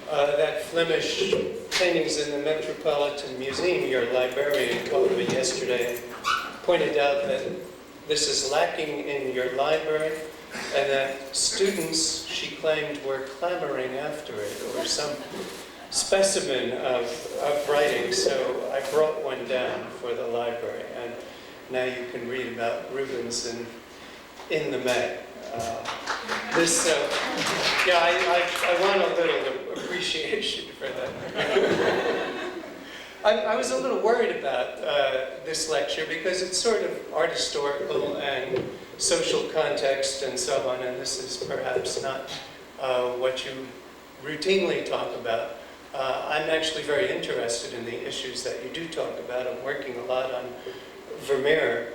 that Flemish paintings in the Metropolitan Museum, your librarian called me yesterday, pointed out that this is lacking in your library, and that students, she claimed, were clamoring after it, or some specimen of writing. So I brought one down for the library, and now you can read about Rubens in the Met. Yeah, I want a little appreciation for that. I was a little worried about this lecture because it's sort of art historical and social context and so on, and this is perhaps not what you routinely talk about. I'm actually very interested in the issues that you do talk about. I'm working a lot on Vermeer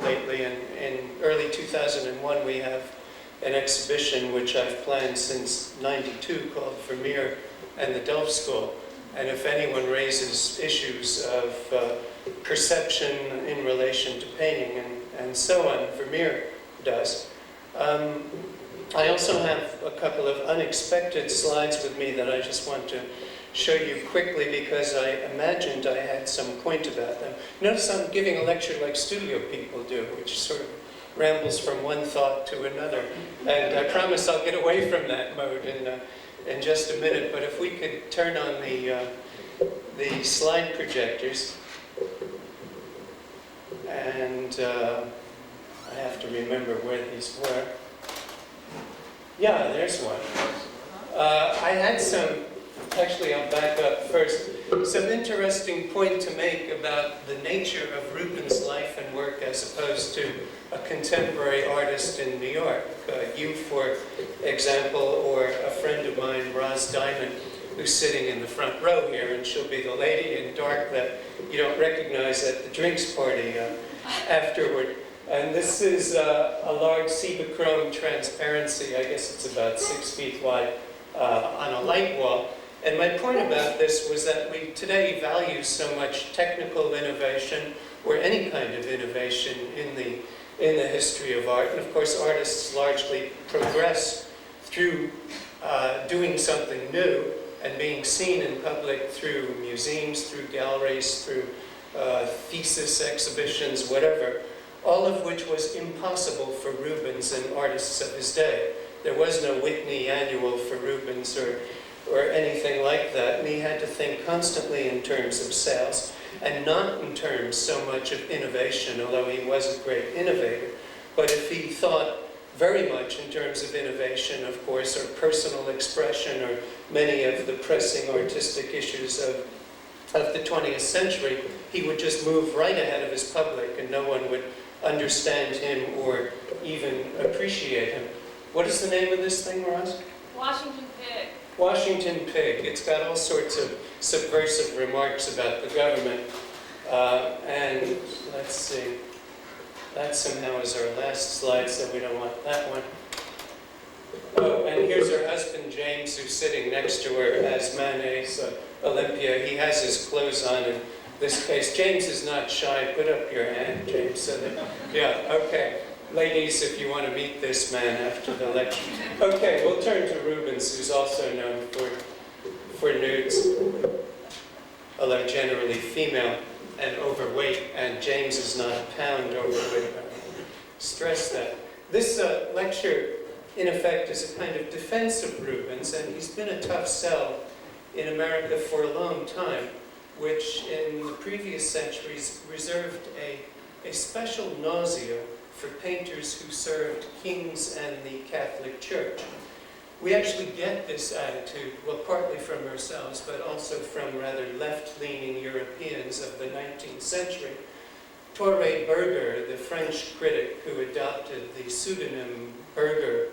lately, and in early 2001 we have an exhibition which I've planned since '92 called Vermeer and the Delft School. And if anyone raises issues of perception in relation to painting and so on, Vermeer does. I also have a couple of unexpected slides with me that I just want to show you quickly because I imagined I had some point about them. Notice I'm giving a lecture like studio people do, which sort of rambles from one thought to another. And I promise I'll get away from that mode in just a minute. But if we could turn on the slide projectors. And I have to remember where these were. Yeah, there's one. I had some, actually I'll back up first, some interesting point to make about the nature of Rubens' life and work as opposed to a contemporary artist in New York. You, for example, or a friend of mine, Roz Diamond, who's sitting in the front row here, and she'll be the lady in dark that you don't recognize at the drinks party afterward. And this is a large Cibachrome transparency, I guess it's about 6 feet wide, on a light wall. And my point about this was that we today value so much technical innovation, or any kind of innovation in the history of art. And of course, artists largely progress through doing something new and being seen in public through museums, through galleries, through thesis exhibitions, whatever, all of which was impossible for Rubens and artists of his day. There was no Whitney annual for Rubens or anything like that, and he had to think constantly in terms of sales, and not in terms so much of innovation, although he was a great innovator. But if he thought very much in terms of innovation, of course, or personal expression, or many of the pressing artistic issues of the 20th century, he would just move right ahead of his public, and no one would understand him or even appreciate him. What is the name of this thing, Roz? Washington Pig. Washington Pig. It's got all sorts of subversive remarks about the government. And let's see. That somehow is our last slide, so we don't want that one. Oh, and here's her husband, James, who's sitting next to her as Manet's Olympia. He has his clothes on in this case. James is not shy. Put up your hand, James. So that, yeah, okay. Ladies, if you want to meet this man after the lecture. Okay, we'll turn to Rubens, who's also known for nudes, although generally female and overweight, and James is not a pound overweight. Stress that. This lecture, in effect, is a kind of defense of Rubens, and he's been a tough sell in America for a long time, which in the previous centuries reserved a special nausea for painters who served kings and the Catholic Church. We actually get this attitude, well, partly from ourselves, but also from rather left-leaning Europeans of the 19th century. Thoré Berger, the French critic who adopted the pseudonym Berger,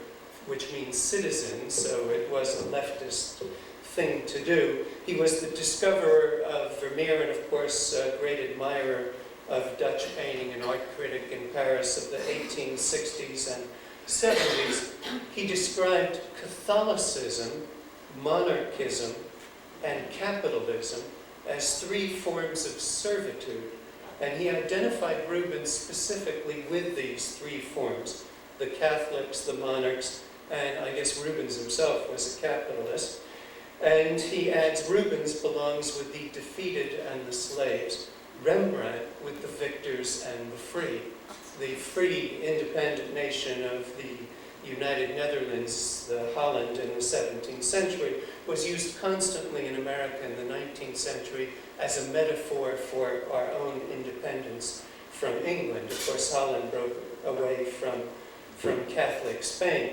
which means citizen, so it was a leftist thing to do. He was the discoverer of Vermeer and, of course, a great admirer of Dutch painting and art critic in Paris of the 1860s and 70s. He described Catholicism, monarchism, and capitalism as three forms of servitude. And he identified Rubens specifically with these three forms: the Catholics, the monarchs, and I guess Rubens himself was a capitalist. And he adds, Rubens belongs with the defeated and the slaves, Rembrandt with the victors and the free. The free, independent nation of the United Netherlands, the Holland in the 17th century, was used constantly in America in the 19th century as a metaphor for our own independence from England. Of course, Holland broke away from Catholic Spain.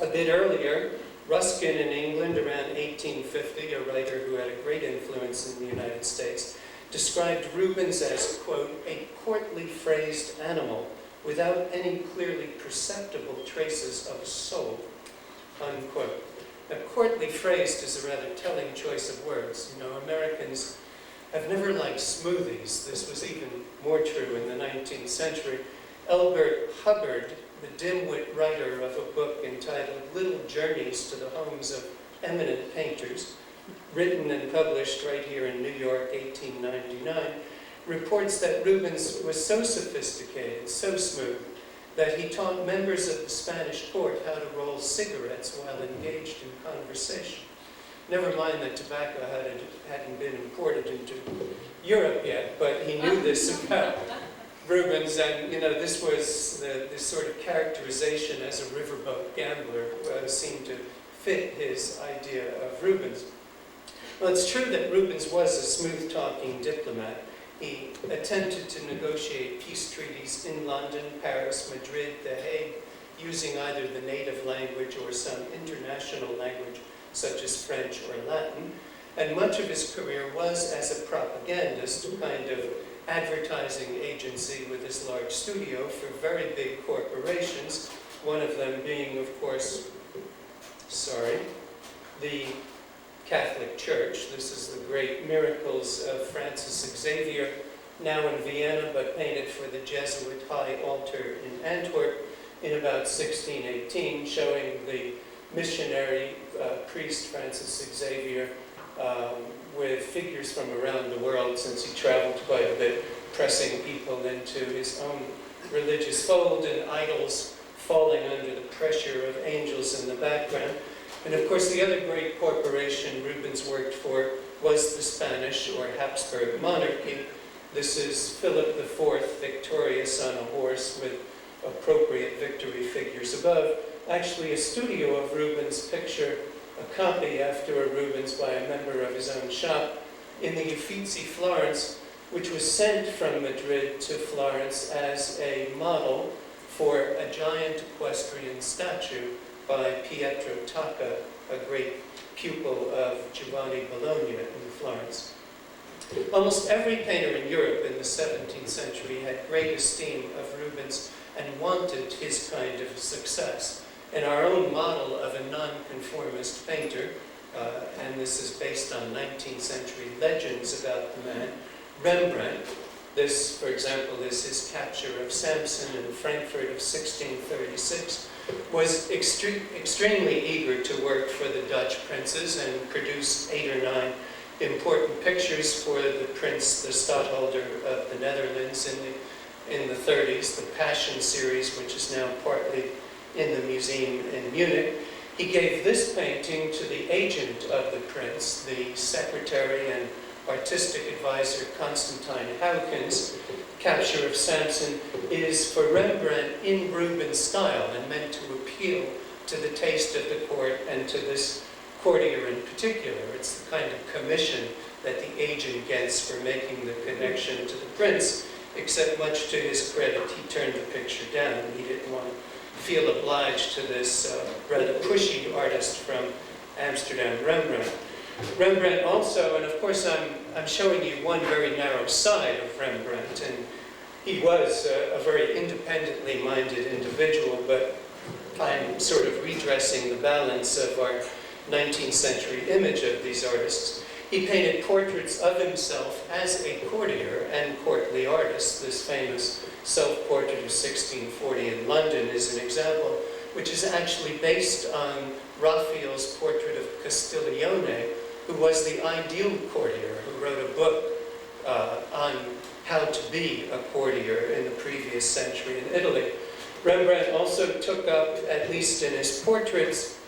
A bit earlier, Ruskin in England, around 1850, a writer who had a great influence in the United States, described Rubens as, quote, a courtly phrased animal without any clearly perceptible traces of a soul, unquote. Now, courtly phrased is a rather telling choice of words. You know, Americans have never liked smoothies. This was even more true in the 19th century. Elbert Hubbard, the dimwit writer of a book entitled Little Journeys to the Homes of Eminent Painters, written and published right here in New York, 1899, reports that Rubens was so sophisticated, so smooth, that he taught members of the Spanish court how to roll cigarettes while engaged in conversation. Never mind that tobacco hadn't been imported into Europe yet, but he knew this about Rubens, and you know, this was this sort of characterization as a riverboat gambler seemed to fit his idea of Rubens. Well, it's true that Rubens was a smooth-talking diplomat. He attempted to negotiate peace treaties in London, Paris, Madrid, The Hague, using either the native language or some international language, such as French or Latin. And much of his career was as a propagandist, a kind of advertising agency with his large studio for very big corporations, one of them being, of course, the Catholic Church. This is the great Miracles of Francis Xavier, now in Vienna, but painted for the Jesuit high altar in Antwerp in about 1618, showing the missionary priest Francis Xavier with figures from around the world, since he traveled quite a bit, pressing people into his own religious fold, and idols falling under the pressure of angels in the background. And of course, the other great corporation Rubens worked for was the Spanish or Habsburg monarchy. This is Philip IV, victorious on a horse with appropriate victory figures above. Actually, a studio of Rubens' picture, a copy after a Rubens by a member of his own shop, in the Uffizi, Florence, which was sent from Madrid to Florence as a model for a giant equestrian statue by Pietro Tacca, a great pupil of Giovanni Bologna in Florence. Almost every painter in Europe in the 17th century had great esteem of Rubens and wanted his kind of success. And our own model of a nonconformist painter, and this is based on 19th century legends about the man, Rembrandt. This, for example, is his capture of Samson in Frankfurt of 1636, was extremely eager to work for the Dutch princes and produced 8 or 9 important pictures for the prince, the stadtholder of the Netherlands in the 30s, the Passion series, which is now partly in the museum in Munich. He gave this painting to the agent of the prince, the secretary and artistic advisor Constantine Howkins. Capture of Samson is for Rembrandt in Rubens style and meant to appeal to the taste of the court and to this courtier in particular. It's the kind of commission that the agent gets for making the connection to the prince, except much to his credit, he turned the picture down. He didn't want to feel obliged to this rather pushy artist from Amsterdam, Rembrandt. Rembrandt also, and of course I'm showing you one very narrow side of Rembrandt, and he was a very independently minded individual, but I'm sort of redressing the balance of our 19th century image of these artists. He painted portraits of himself as a courtier and courtly artist. This famous self-portrait of 1640 in London is an example, which is actually based on Raphael's portrait of Castiglione, who was the ideal courtier, who wrote a book on how to be a courtier in the previous century in Italy. Rembrandt also took up, at least in his portraits,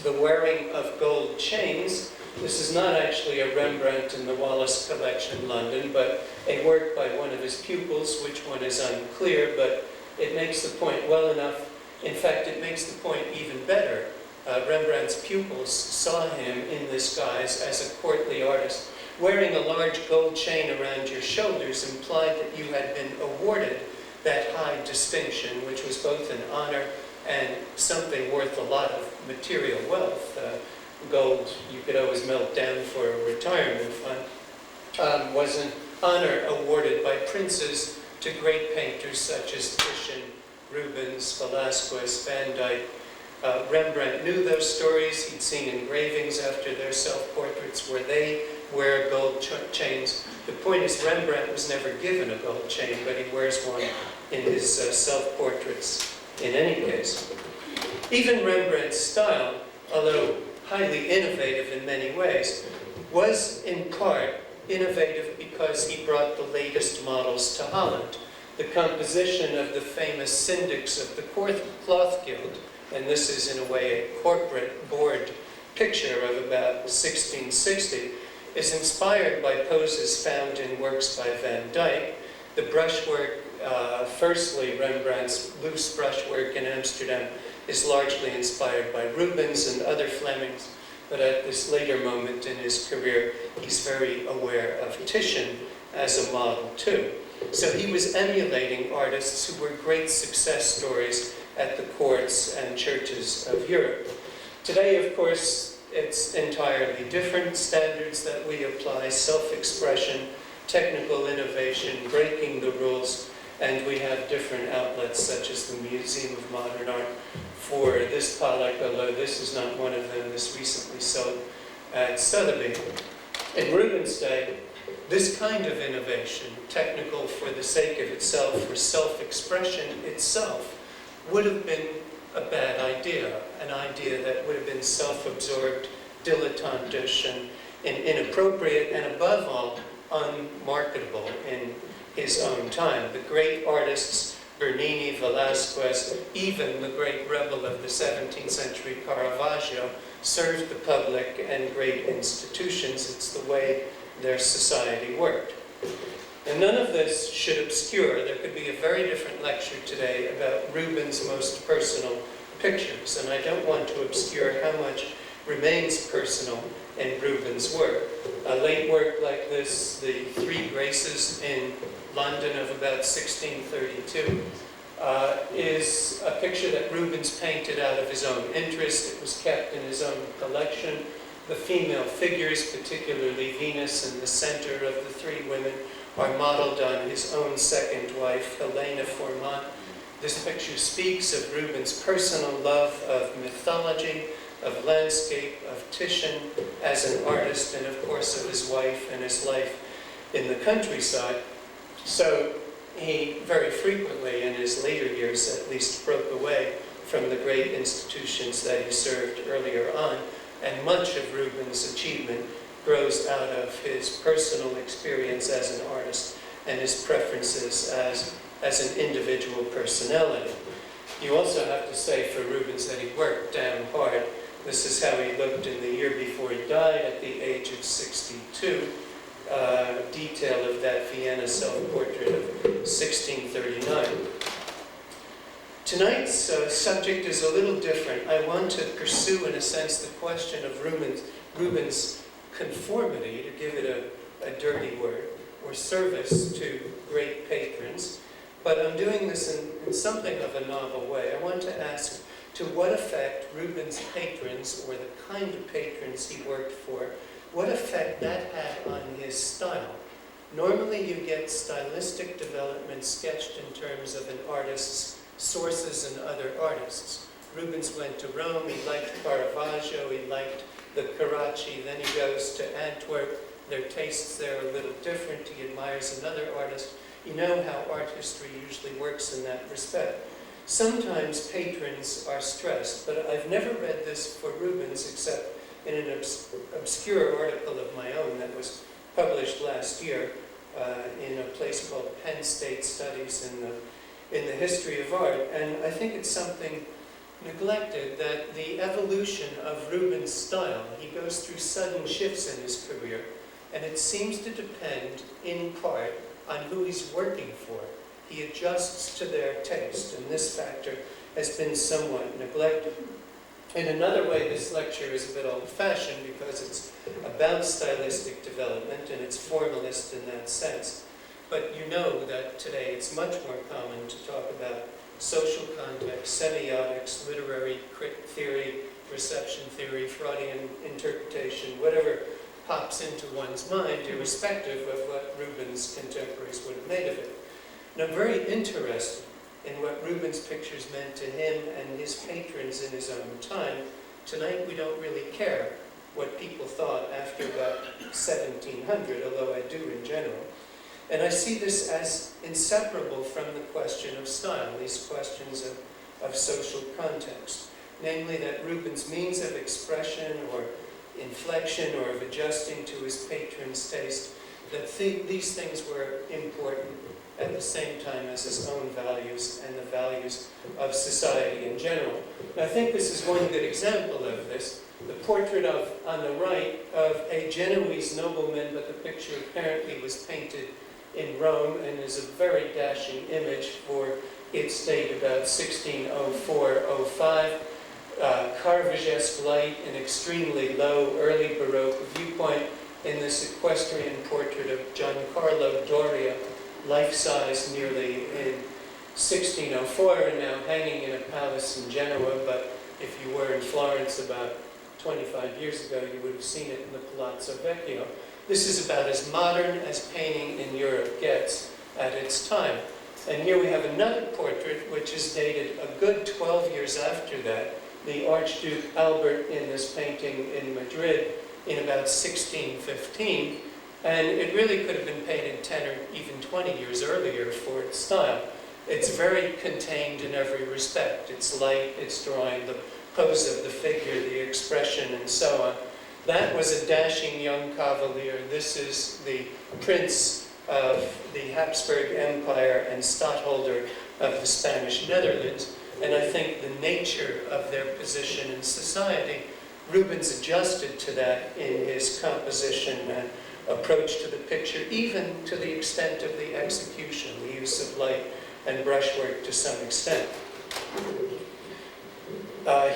the wearing of gold chains, This is not actually a Rembrandt in the Wallace Collection, London, but a work by one of his pupils, which one is unclear, but it makes the point well enough. In fact, it makes the point even better. Rembrandt's pupils saw him in this guise as a courtly artist. Wearing a large gold chain around your shoulders implied that you had been awarded that high distinction, which was both an honor and something worth a lot of material wealth. Gold you could always melt down for a retirement fund, was an honor awarded by princes to great painters such as Titian, Rubens, Velasquez, Van Dyck. Rembrandt knew those stories. He'd seen engravings after their self-portraits where they wear gold chains. The point is, Rembrandt was never given a gold chain, but he wears one in his self-portraits in any case. Even Rembrandt's style, although highly innovative in many ways, was in part innovative because he brought the latest models to Holland. The composition of the famous syndics of the Cloth Guild, and this is in a way a corporate board picture of about 1660, is inspired by poses found in works by Van Dyck. The brushwork, firstly Rembrandt's loose brushwork in Amsterdam, is largely inspired by Rubens and other Flemings, but at this later moment in his career, he's very aware of Titian as a model too. So he was emulating artists who were great success stories at the courts and churches of Europe. Today, of course, it's entirely different standards that we apply: self-expression, technical innovation, breaking the rules, and we have different outlets such as the Museum of Modern Art for this Pollock, although this is not one of them. This recently sold at Sotheby's. In Rubens' day, this kind of innovation, technical for the sake of itself, for self-expression itself, would have been a bad idea, an idea that would have been self-absorbed, dilettantish, and inappropriate, and above all, unmarketable in his own time. The great artists, Bernini, Velasquez, even the great rebel of the 17th century, Caravaggio, served the public and great institutions. It's the way their society worked. And none of this should obscure. There could be a very different lecture today about Rubens' most personal pictures, and I don't want to obscure how much remains personal in Rubens' work. A late work like this, The Three Graces in London of about 1632, is a picture that Rubens painted out of his own interest. It was kept in his own collection. The female figures, particularly Venus in the center of the three women, are modeled on his own second wife, Helena Formant. This picture speaks of Rubens' personal love of mythology, of landscape, of Titian as an artist, and of course of his wife and his life in the countryside. So he very frequently, in his later years at least, broke away from the great institutions that he served earlier on, and much of Rubens' achievement grows out of his personal experience as an artist and his preferences as an individual personality. You also have to say for Rubens that he worked damn hard. This is how he looked in the year before he died at the age of 62. Detail of that Vienna self-portrait of 1639. Tonight's subject is a little different. I want to pursue, in a sense, the question of Rubens' conformity, to give it a dirty word, or service to great patrons. But I'm doing this in something of a novel way. I want to ask, to what effect Rubens' patrons, or the kind of patrons he worked for, what effect that had on his style. Normally you get stylistic development sketched in terms of an artist's sources and other artists. Rubens went to Rome, he liked Caravaggio, he liked the Carracci, then he goes to Antwerp. Their tastes there are a little different. He admires another artist. You know how art history usually works in that respect. Sometimes patrons are stressed, but I've never read this for Rubens except in an obscure article of my own that was published last year in a place called Penn State Studies in the History of Art. And I think it's something neglected that the evolution of Rubens' style, he goes through sudden shifts in his career, and it seems to depend in part on who he's working for. He adjusts to their taste, and this factor has been somewhat neglected. In another way, this lecture is a bit old-fashioned because it's about stylistic development and it's formalist in that sense. But you know that today it's much more common to talk about social context, semiotics, literary theory, reception theory, Freudian interpretation, whatever pops into one's mind, irrespective of what Rubens' contemporaries would have made of it. And I'm very interested in what Rubens' pictures meant to him and his patrons in his own time. Tonight we don't really care what people thought after about 1700, although I do in general. And I see this as inseparable from the question of style, these questions of social context. Namely that Rubens' means of expression or inflection or of adjusting to his patron's taste, that these things were important at the same time as his own values and the values of society in general. And I think this is one good example of this. The portrait on the right of a Genoese nobleman, but the picture apparently was painted in Rome and is a very dashing image for its date about 1604-05. Caravaggesque light, an extremely low early Baroque viewpoint in this equestrian portrait of Giancarlo Doria, life-size nearly in 1604 and now hanging in a palace in Genoa, but if you were in Florence about 25 years ago, you would have seen it in the Palazzo Vecchio. This is about as modern as painting in Europe gets at its time. And here we have another portrait which is dated a good 12 years after that, the Archduke Albert in this painting in Madrid in about 1615. And it really could have been painted 10 or even 20 years earlier for its style. It's very contained in every respect. It's light, it's drawing, the pose of the figure, the expression, and so on. That was a dashing young cavalier. This is the prince of the Habsburg Empire and stadtholder of the Spanish Netherlands. And I think the nature of their position in society, Rubens adjusted to that in his composition and approach to the picture, even to the extent of the execution, the use of light and brushwork to some extent.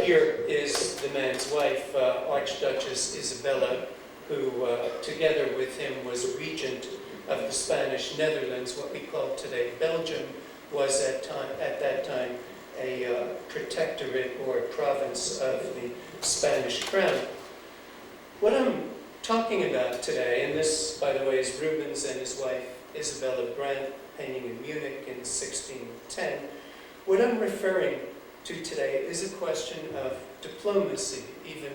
Here is the man's wife, Archduchess Isabella, who together with him was regent of the Spanish Netherlands, what we call today Belgium, was at that time a protectorate or province of the Spanish crown. What I'm talking about today, and this, by the way, is Rubens and his wife Isabella Brandt, painting in Munich in 1610. What I'm referring to today is a question of diplomacy, even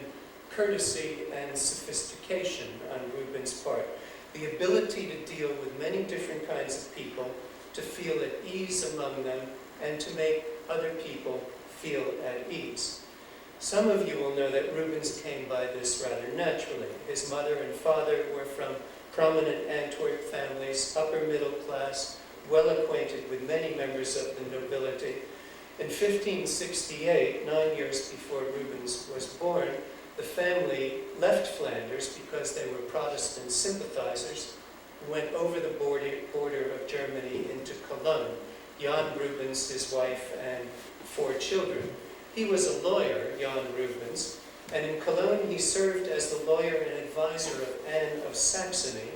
courtesy and sophistication on Rubens' part. The ability to deal with many different kinds of people, to feel at ease among them, and to make other people feel at ease. Some of you will know that Rubens came by this rather naturally. His mother and father were from prominent Antwerp families, upper middle class, well acquainted with many members of the nobility. In 1568, 9 years before Rubens was born, the family left Flanders because they were Protestant sympathizers, went over the border of Germany into Cologne. Jan Rubens, his wife, and 4 children. He was a lawyer, Jan Rubens, and in Cologne he served as the lawyer and advisor of Anne of Saxony,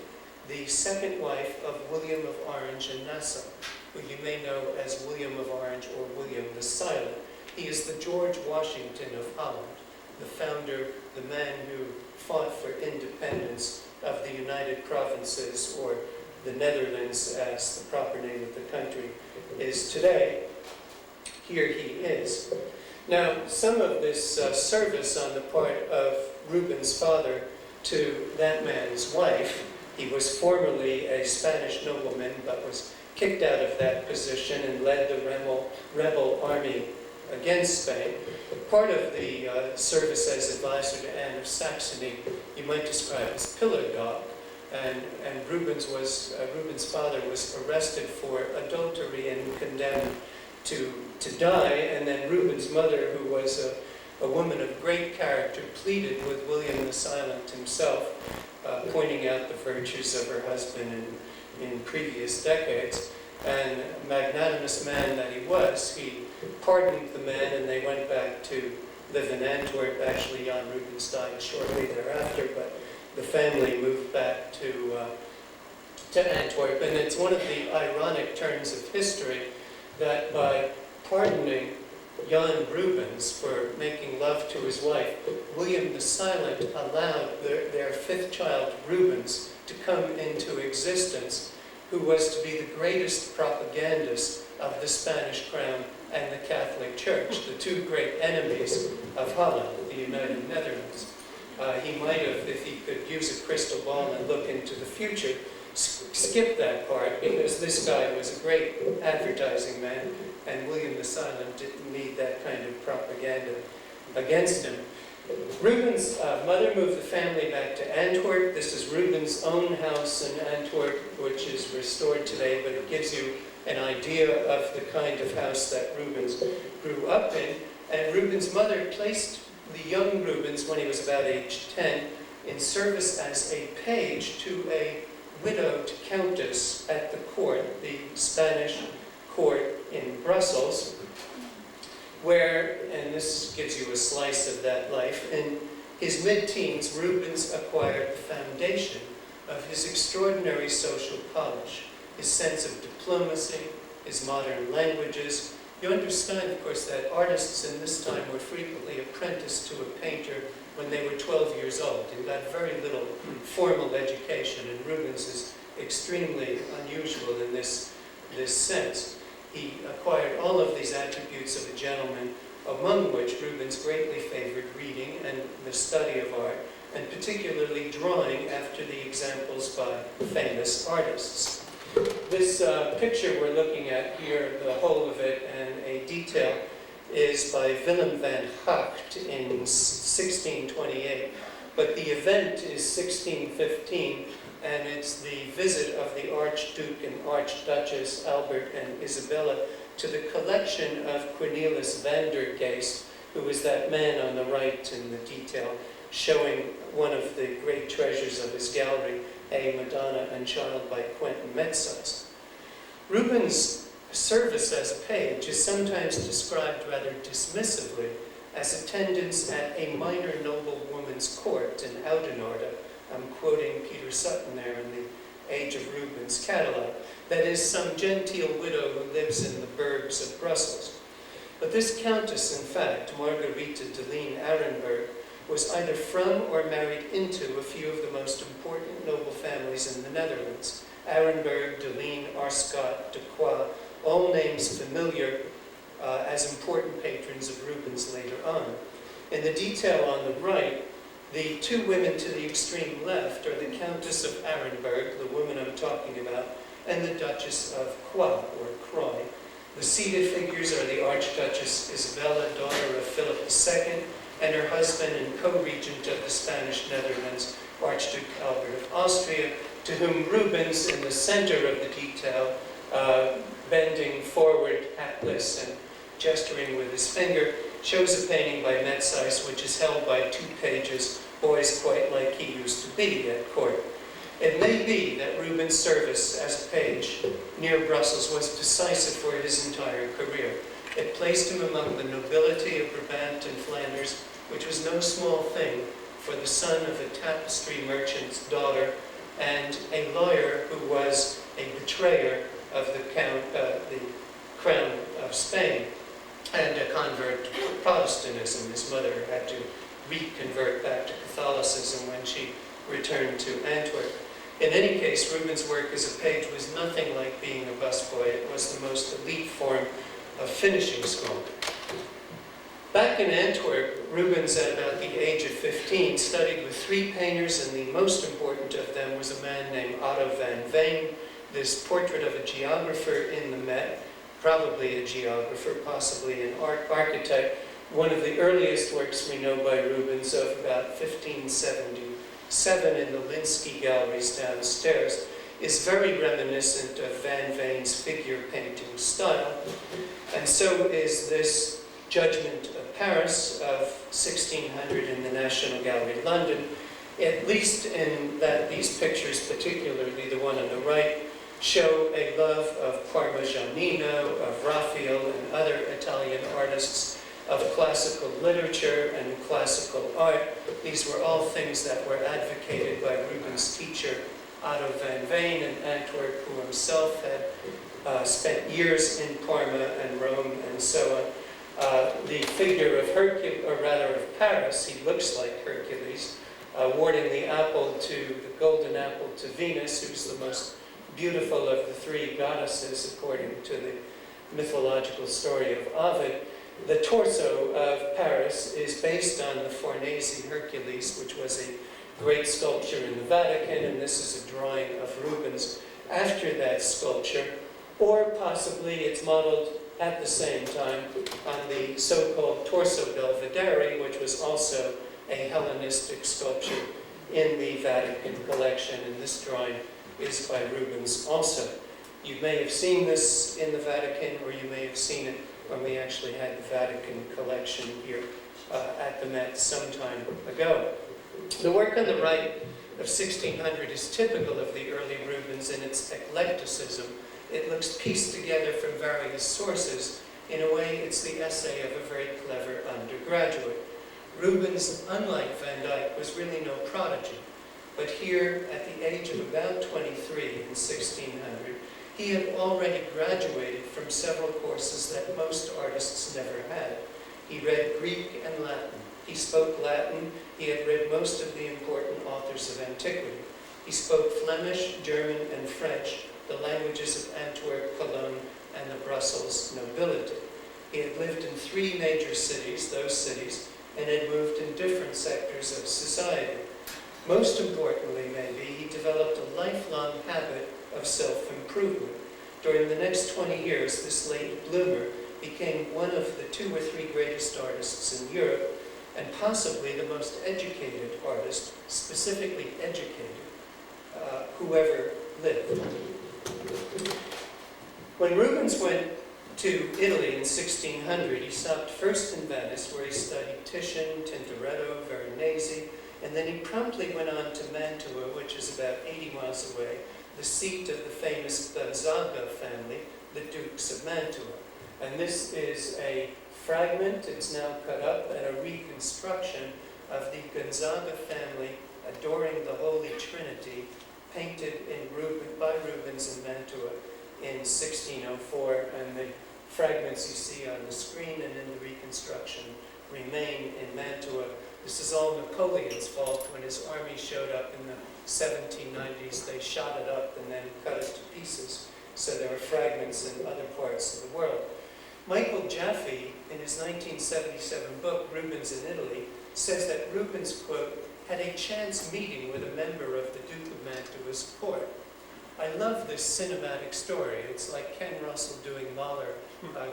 the second wife of William of Orange and Nassau, who you may know as William of Orange or William the Silent. He is the George Washington of Holland, the founder, the man who fought for independence of the United Provinces, or the Netherlands as the proper name of the country is today. Here he is. Now, some of this service on the part of Rubens' father to that man's wife, he was formerly a Spanish nobleman, but was kicked out of that position and led the rebel army against Spain. Part of the service as advisor to Anne of Saxony, you might describe as pillar dog. And Rubens' father was arrested for adultery and condemned to die, and then Rubens' mother, who was a woman of great character, pleaded with William the Silent himself, pointing out the virtues of her husband in previous decades. And magnanimous man that he was, he pardoned the man, and they went back to live in Antwerp. Actually, Jan Rubens died shortly thereafter, but the family moved back to Antwerp. And it's one of the ironic turns of history that by pardoning Jan Rubens for making love to his wife, William the Silent allowed their fifth child, Rubens, to come into existence, who was to be the greatest propagandist of the Spanish crown and the Catholic Church, the two great enemies of Holland, the United Netherlands. He might have, if he could use a crystal ball and look into the future, skip that part, because this guy was a great advertising man, and William the Silent didn't need that kind of propaganda against him. Rubens' mother moved the family back to Antwerp. This is Rubens' own house in Antwerp, which is restored today, but it gives you an idea of the kind of house that Rubens grew up in. And Rubens' mother placed the young Rubens, when he was about age 10, in service as a page to a widowed countess at the court, the Spanish court in Brussels, where, and this gives you a slice of that life, in his mid-teens, Rubens acquired the foundation of his extraordinary social polish, his sense of diplomacy, his modern languages. You understand, of course, that artists in this time were frequently apprenticed to a painter when they were 12 years old. They got very little formal education, and Rubens is extremely unusual in this sense. He acquired all of these attributes of a gentleman, among which Rubens greatly favored reading and the study of art, and particularly drawing after the examples by famous artists. This picture we're looking at here, the whole of it and a detail, is by Willem van Hacht in 1628, but the event is 1615, and it's the visit of the Archduke and Archduchess Albert and Isabella to the collection of Cornelis van der Geest, who was that man on the right in the detail, showing one of the great treasures of his gallery, a Madonna and Child by Quentin Metsas. Rubens' service as a page is sometimes described rather dismissively as attendance at a minor noblewoman's court in Oudenaarde. I'm quoting Peter Sutton there in the Age of Rubens catalogue. That is, some genteel widow who lives in the burbs of Brussels. But this countess, in fact, Margarethe de Lien Arenberg, was either from or married into a few of the most important noble families in the Netherlands. Arenberg, de Lien, Arscott, de Croix, all names familiar as important patrons of Rubens later on. In the detail on the right, the two women to the extreme left are the Countess of Arenberg, the woman I'm talking about, and the Duchess of Croix, or Croix. The seated figures are the Archduchess Isabella, daughter of Philip II, and her husband and co-regent of the Spanish Netherlands, Archduke Albert of Austria, to whom Rubens, in the center of the detail, bending forward, hatless, and gesturing with his finger, shows a painting by Metsas, which is held by two pages, boys quite like he used to be at court. It may be that Rubens' service as a page near Brussels was decisive for his entire career. It placed him among the nobility of Brabant and Flanders, which was no small thing for the son of a tapestry merchant's daughter and a lawyer who was a betrayer of the crown of Spain and a convert to Protestantism. His mother had to reconvert back to Catholicism when she returned to Antwerp. In any case, Rubens' work as a page was nothing like being a busboy. It was the most elite form of finishing school. Back in Antwerp, Rubens, at about the age of 15, studied with three painters, and the most important of them was a man named Otto van Veen. This portrait of a geographer in the Met, probably a geographer, possibly an architect, one of the earliest works we know by Rubens of about 1577 in the Linsky galleries downstairs. is very reminiscent of Van Veyn's figure painting style. And so is this Judgment of Paris of 1600 in the National Gallery, London, at least in that these pictures, particularly the one on the right, show a love of Parmigianino, of Raphael and other Italian artists, of classical literature and classical art. These were all things that were advocated by Rubens' teacher, Otto van Veen in Antwerp, who himself had spent years in Parma and Rome and so on. The figure of Hercules, or rather of Paris, he looks like Hercules, awarding the golden apple to Venus, who's the most beautiful of the three goddesses, according to the mythological story of Ovid. The torso of Paris is based on the Farnese Hercules, which was a great sculpture in the Vatican, and this is a drawing of Rubens after that sculpture, or possibly it's modeled at the same time on the so-called Torso Belvedere, which was also a Hellenistic sculpture in the Vatican collection, and this drawing is by Rubens also. You may have seen this in the Vatican, or you may have seen it when we actually had the Vatican collection here at the Met some time ago. The work on the right of 1600 is typical of the early Rubens in its eclecticism. It looks pieced together from various sources. In a way, it's the essay of a very clever undergraduate. Rubens, unlike Van Dyck, was really no prodigy. But here, at the age of about 23 in 1600, he had already graduated from several courses that most artists never had. He read Greek and Latin. He spoke Latin. He had read most of the important authors of antiquity. He spoke Flemish, German, and French, the languages of Antwerp, Cologne, and the Brussels nobility. He had lived in 3 major cities, those cities, and had moved in different sectors of society. Most importantly, maybe, he developed a lifelong habit of self-improvement. During the next 20 years, this late bloomer became one of the 2 or 3 greatest artists in Europe, and possibly the most educated artist, specifically educated, who ever lived. When Rubens went to Italy in 1600, he stopped first in Venice, where he studied Titian, Tintoretto, Veronese, and then he promptly went on to Mantua, which is about 80 miles away, the seat of the famous Gonzaga family, the Dukes of Mantua. And this is a fragment, it's now cut up, and a reconstruction of the Gonzaga family adoring the Holy Trinity, painted by Rubens in Mantua in 1604, and the fragments you see on the screen and in the reconstruction remain in Mantua. This is all Napoleon's fault. When his army showed up in the 1790s, they shot it up and then cut it to pieces. So there are fragments in other parts of the world. Michael Jaffe, in his 1977 book, Rubens in Italy, says that Rubens, quote, had a chance meeting with a member of the Duke of Mantua's court. I love this cinematic story. It's like Ken Russell doing Mahler,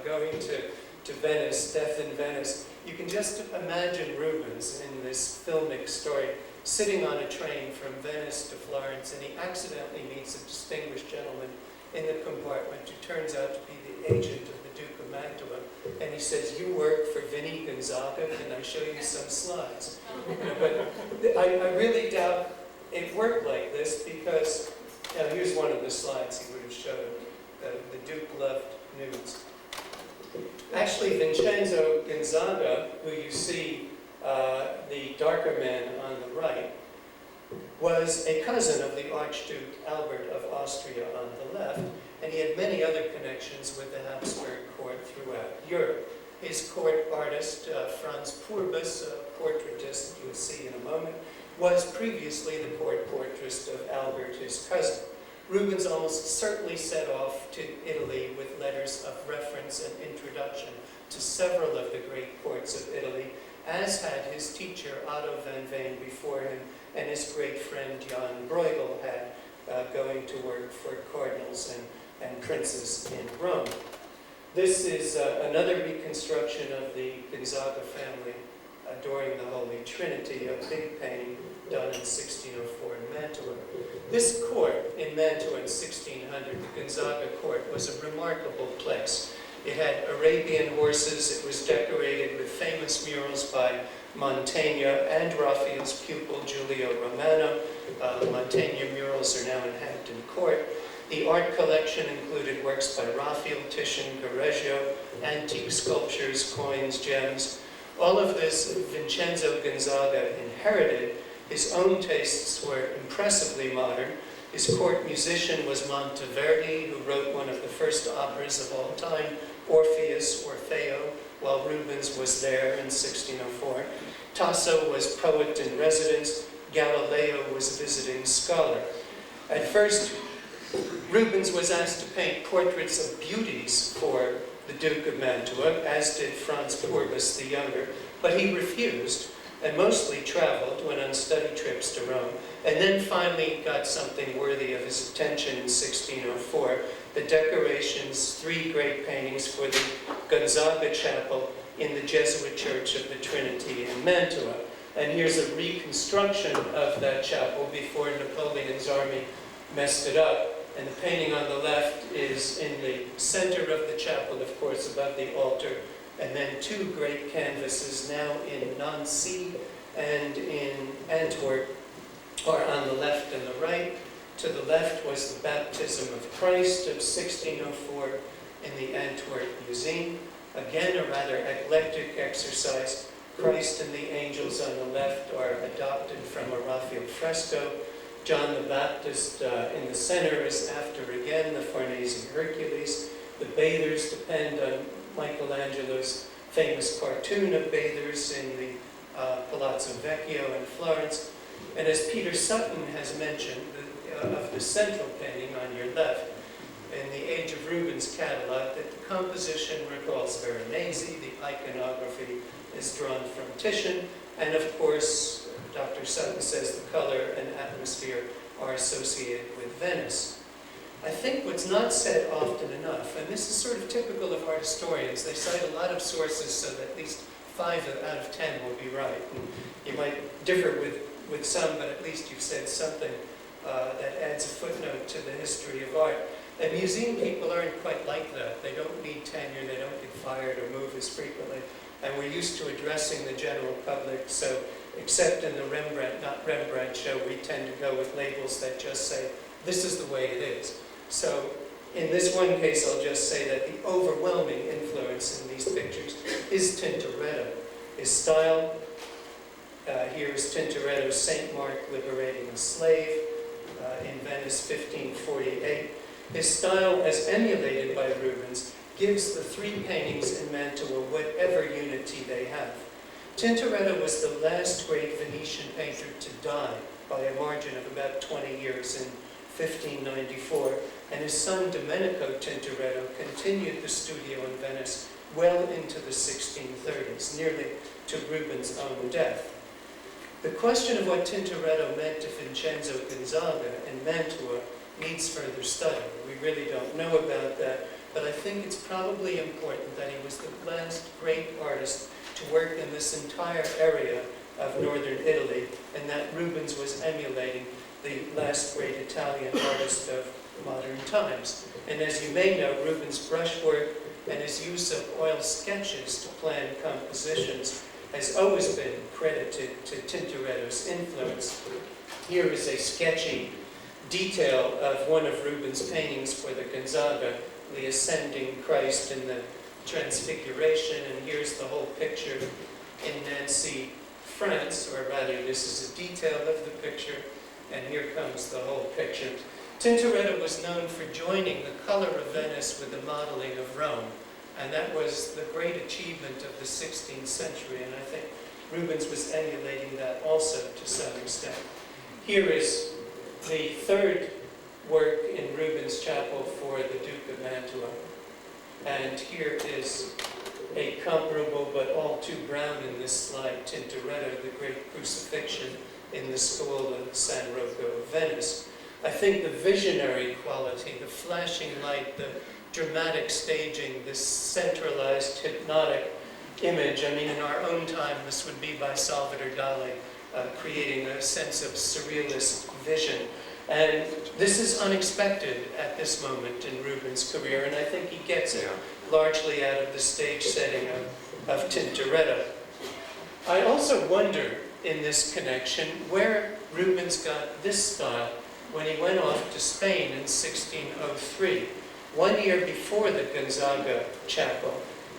going to Venice, Death in Venice. You can just imagine Rubens in this filmic story, sitting on a train from Venice to Florence, and he accidentally meets a distinguished gentleman in the compartment who turns out to be the agent of the Duke of Mantua. And he says, "You work for Vinnie Gonzaga, can I show you some slides?" But I really doubt it worked like this, because here's one of the slides he would have showed. The Duke loved nudes. Actually, Vincenzo Gonzaga, who you see, the darker man on the right, was a cousin of the Archduke Albert of Austria on the left, and he had many other connections with the Habsburg court throughout Europe. His court artist, Franz Purbus, a portraitist you'll see in a moment, was previously the court portraitist of Albert, his cousin. Rubens almost certainly set off to Italy with letters of reference and introduction to several of the great courts of Italy, as had his teacher Otto van Veen before him, and his great friend Jan Bruegel had, going to work for cardinals and princes in Rome. This is another reconstruction of the Gonzaga family adoring the Holy Trinity, a big painting done in 1604 in Mantua. This court in Mantua in 1600, the Gonzaga court, was a remarkable place. It had Arabian horses. It was decorated with famous murals by Mantegna and Raphael's pupil, Giulio Romano. The Mantegna murals are now in Hampton Court. The art collection included works by Raphael, Titian, Correggio, antique sculptures, coins, gems. All of this Vincenzo Gonzaga inherited. His own tastes were impressively modern. His court musician was Monteverdi, who wrote one of the first operas of all time, Orpheus, Orfeo, while Rubens was there in 1604. Tasso was poet in residence. Galileo was visiting scholar. At first, Rubens was asked to paint portraits of beauties for the Duke of Mantua, as did Franz Pourbus the Younger, but he refused and mostly traveled, went on study trips to Rome, and then finally got something worthy of his attention in 1604, the decorations, 3 great paintings for the Gonzaga Chapel in the Jesuit Church of the Trinity in Mantua. And here's a reconstruction of that chapel before Napoleon's army messed it up. And the painting on the left is in the center of the chapel, of course, above the altar. And then 2 great canvases now in Nancy and in Antwerp are on the left and the right. To the left was the Baptism of Christ of 1604 in the Antwerp Museum. Again, a rather eclectic exercise. Christ and the angels on the left are adopted from a Raphael fresco. John the Baptist in the center is after, again, the Farnese Hercules. The bathers depend on Michelangelo's famous cartoon of bathers in the Palazzo Vecchio in Florence. And as Peter Sutton has mentioned, of the central painting on your left, in the Age of Rubens catalog, that the composition recalls Veronese, the iconography is drawn from Titian, and of course, Dr. Sutton says the color and atmosphere are associated with Venice. I think what's not said often enough, and this is sort of typical of art historians, they cite a lot of sources so that at least 5 out of 10 will be right. And you might differ with some, but at least you've said something that adds a footnote to the history of art. And museum people aren't quite like that. They don't need tenure, they don't get fired or move as frequently. And we're used to addressing the general public, so except in the Rembrandt, not Rembrandt show, we tend to go with labels that just say, this is the way it is. So in this one case, I'll just say that the overwhelming influence in these pictures is Tintoretto. His style, here is Tintoretto's St. Mark liberating a slave in Venice, 1548. His style, as emulated by Rubens, gives the 3 paintings in Mantua whatever unity they have. Tintoretto was the last great Venetian painter to die by a margin of about 20 years in 1594, and his son Domenico Tintoretto continued the studio in Venice well into the 1630s, nearly to Rubens' own death. The question of what Tintoretto meant to Vincenzo Gonzaga in Mantua needs further study. We really don't know about that, but I think it's probably important that he was the last great artist to work in this entire area of northern Italy, and that Rubens was emulating the last great Italian artist of modern times. And as you may know, Rubens' brushwork and his use of oil sketches to plan compositions has always been credited to Tintoretto's influence. Here is a sketchy detail of one of Rubens' paintings for the Gonzaga, the Ascending Christ in the Transfiguration, and here's the whole picture in Nancy, France, or rather this is a detail of the picture, and here comes the whole picture. Tintoretto was known for joining the color of Venice with the modeling of Rome, and that was the great achievement of the 16th century, and I think Rubens was emulating that also to some extent. Here is the 3rd work in Rubens' chapel for the Duke of Mantua. And here is a comparable but all too brown in this slide, Tintoretto, the great crucifixion in the Scuola San Rocco of Venice. I think the visionary quality, the flashing light, the dramatic staging, this centralized hypnotic image, I mean in our own time this would be by Salvador Dali creating a sense of surrealist vision. And this is unexpected at this moment in Rubens' career, and I think he gets it largely out of the stage setting of Tintoretto. I also wonder, in this connection, where Rubens got this style when he went off to Spain in 1603. 1 year before the Gonzaga chapel,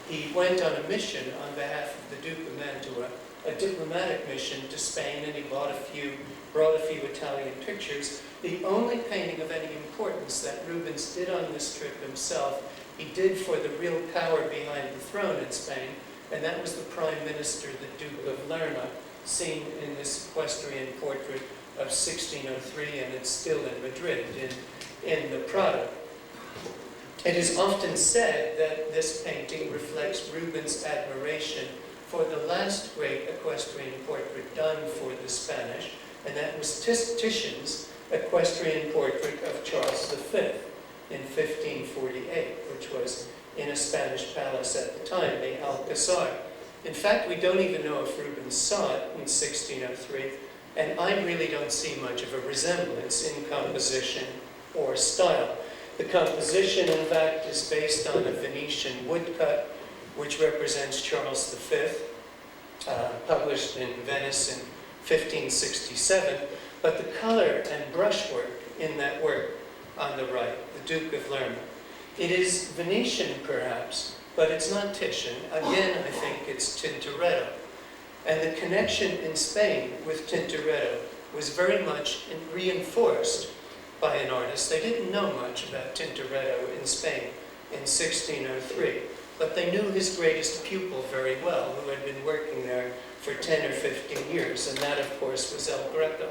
he went on a mission on behalf of the Duke of Mantua, a diplomatic mission to Spain, and he brought a few Italian pictures. The only painting of any importance that Rubens did on this trip himself, he did for the real power behind the throne in Spain, and that was the Prime Minister, the Duke of Lerma, seen in this equestrian portrait of 1603, and it's still in Madrid, in the Prado. It is often said that this painting reflects Rubens' admiration for the last great equestrian portrait done for the Spanish, and that was Titian's equestrian portrait of Charles V in 1548, which was in a Spanish palace at the time, the Alcazar. In fact, we don't even know if Rubens saw it in 1603, and I really don't see much of a resemblance in composition or style. The composition, in fact, is based on a Venetian woodcut, which represents Charles V, published in Venice in 1567, but the color and brushwork in that work on the right, the Duke of Lerma. It is Venetian, perhaps, but it's not Titian. Again, I think it's Tintoretto. And the connection in Spain with Tintoretto was very much reinforced by an artist. They didn't know much about Tintoretto in Spain in 1603, but they knew his greatest pupil very well, who had been working there for 10 or 15 years, and that, of course, was El Greco,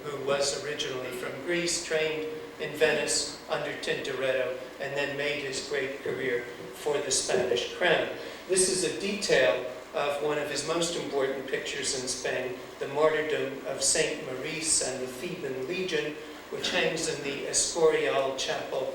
who was originally from Greece, trained in Venice under Tintoretto, and then made his great career for the Spanish crown. This is a detail of one of his most important pictures in Spain, the martyrdom of Saint Maurice and the Theban Legion, which hangs in the Escorial Chapel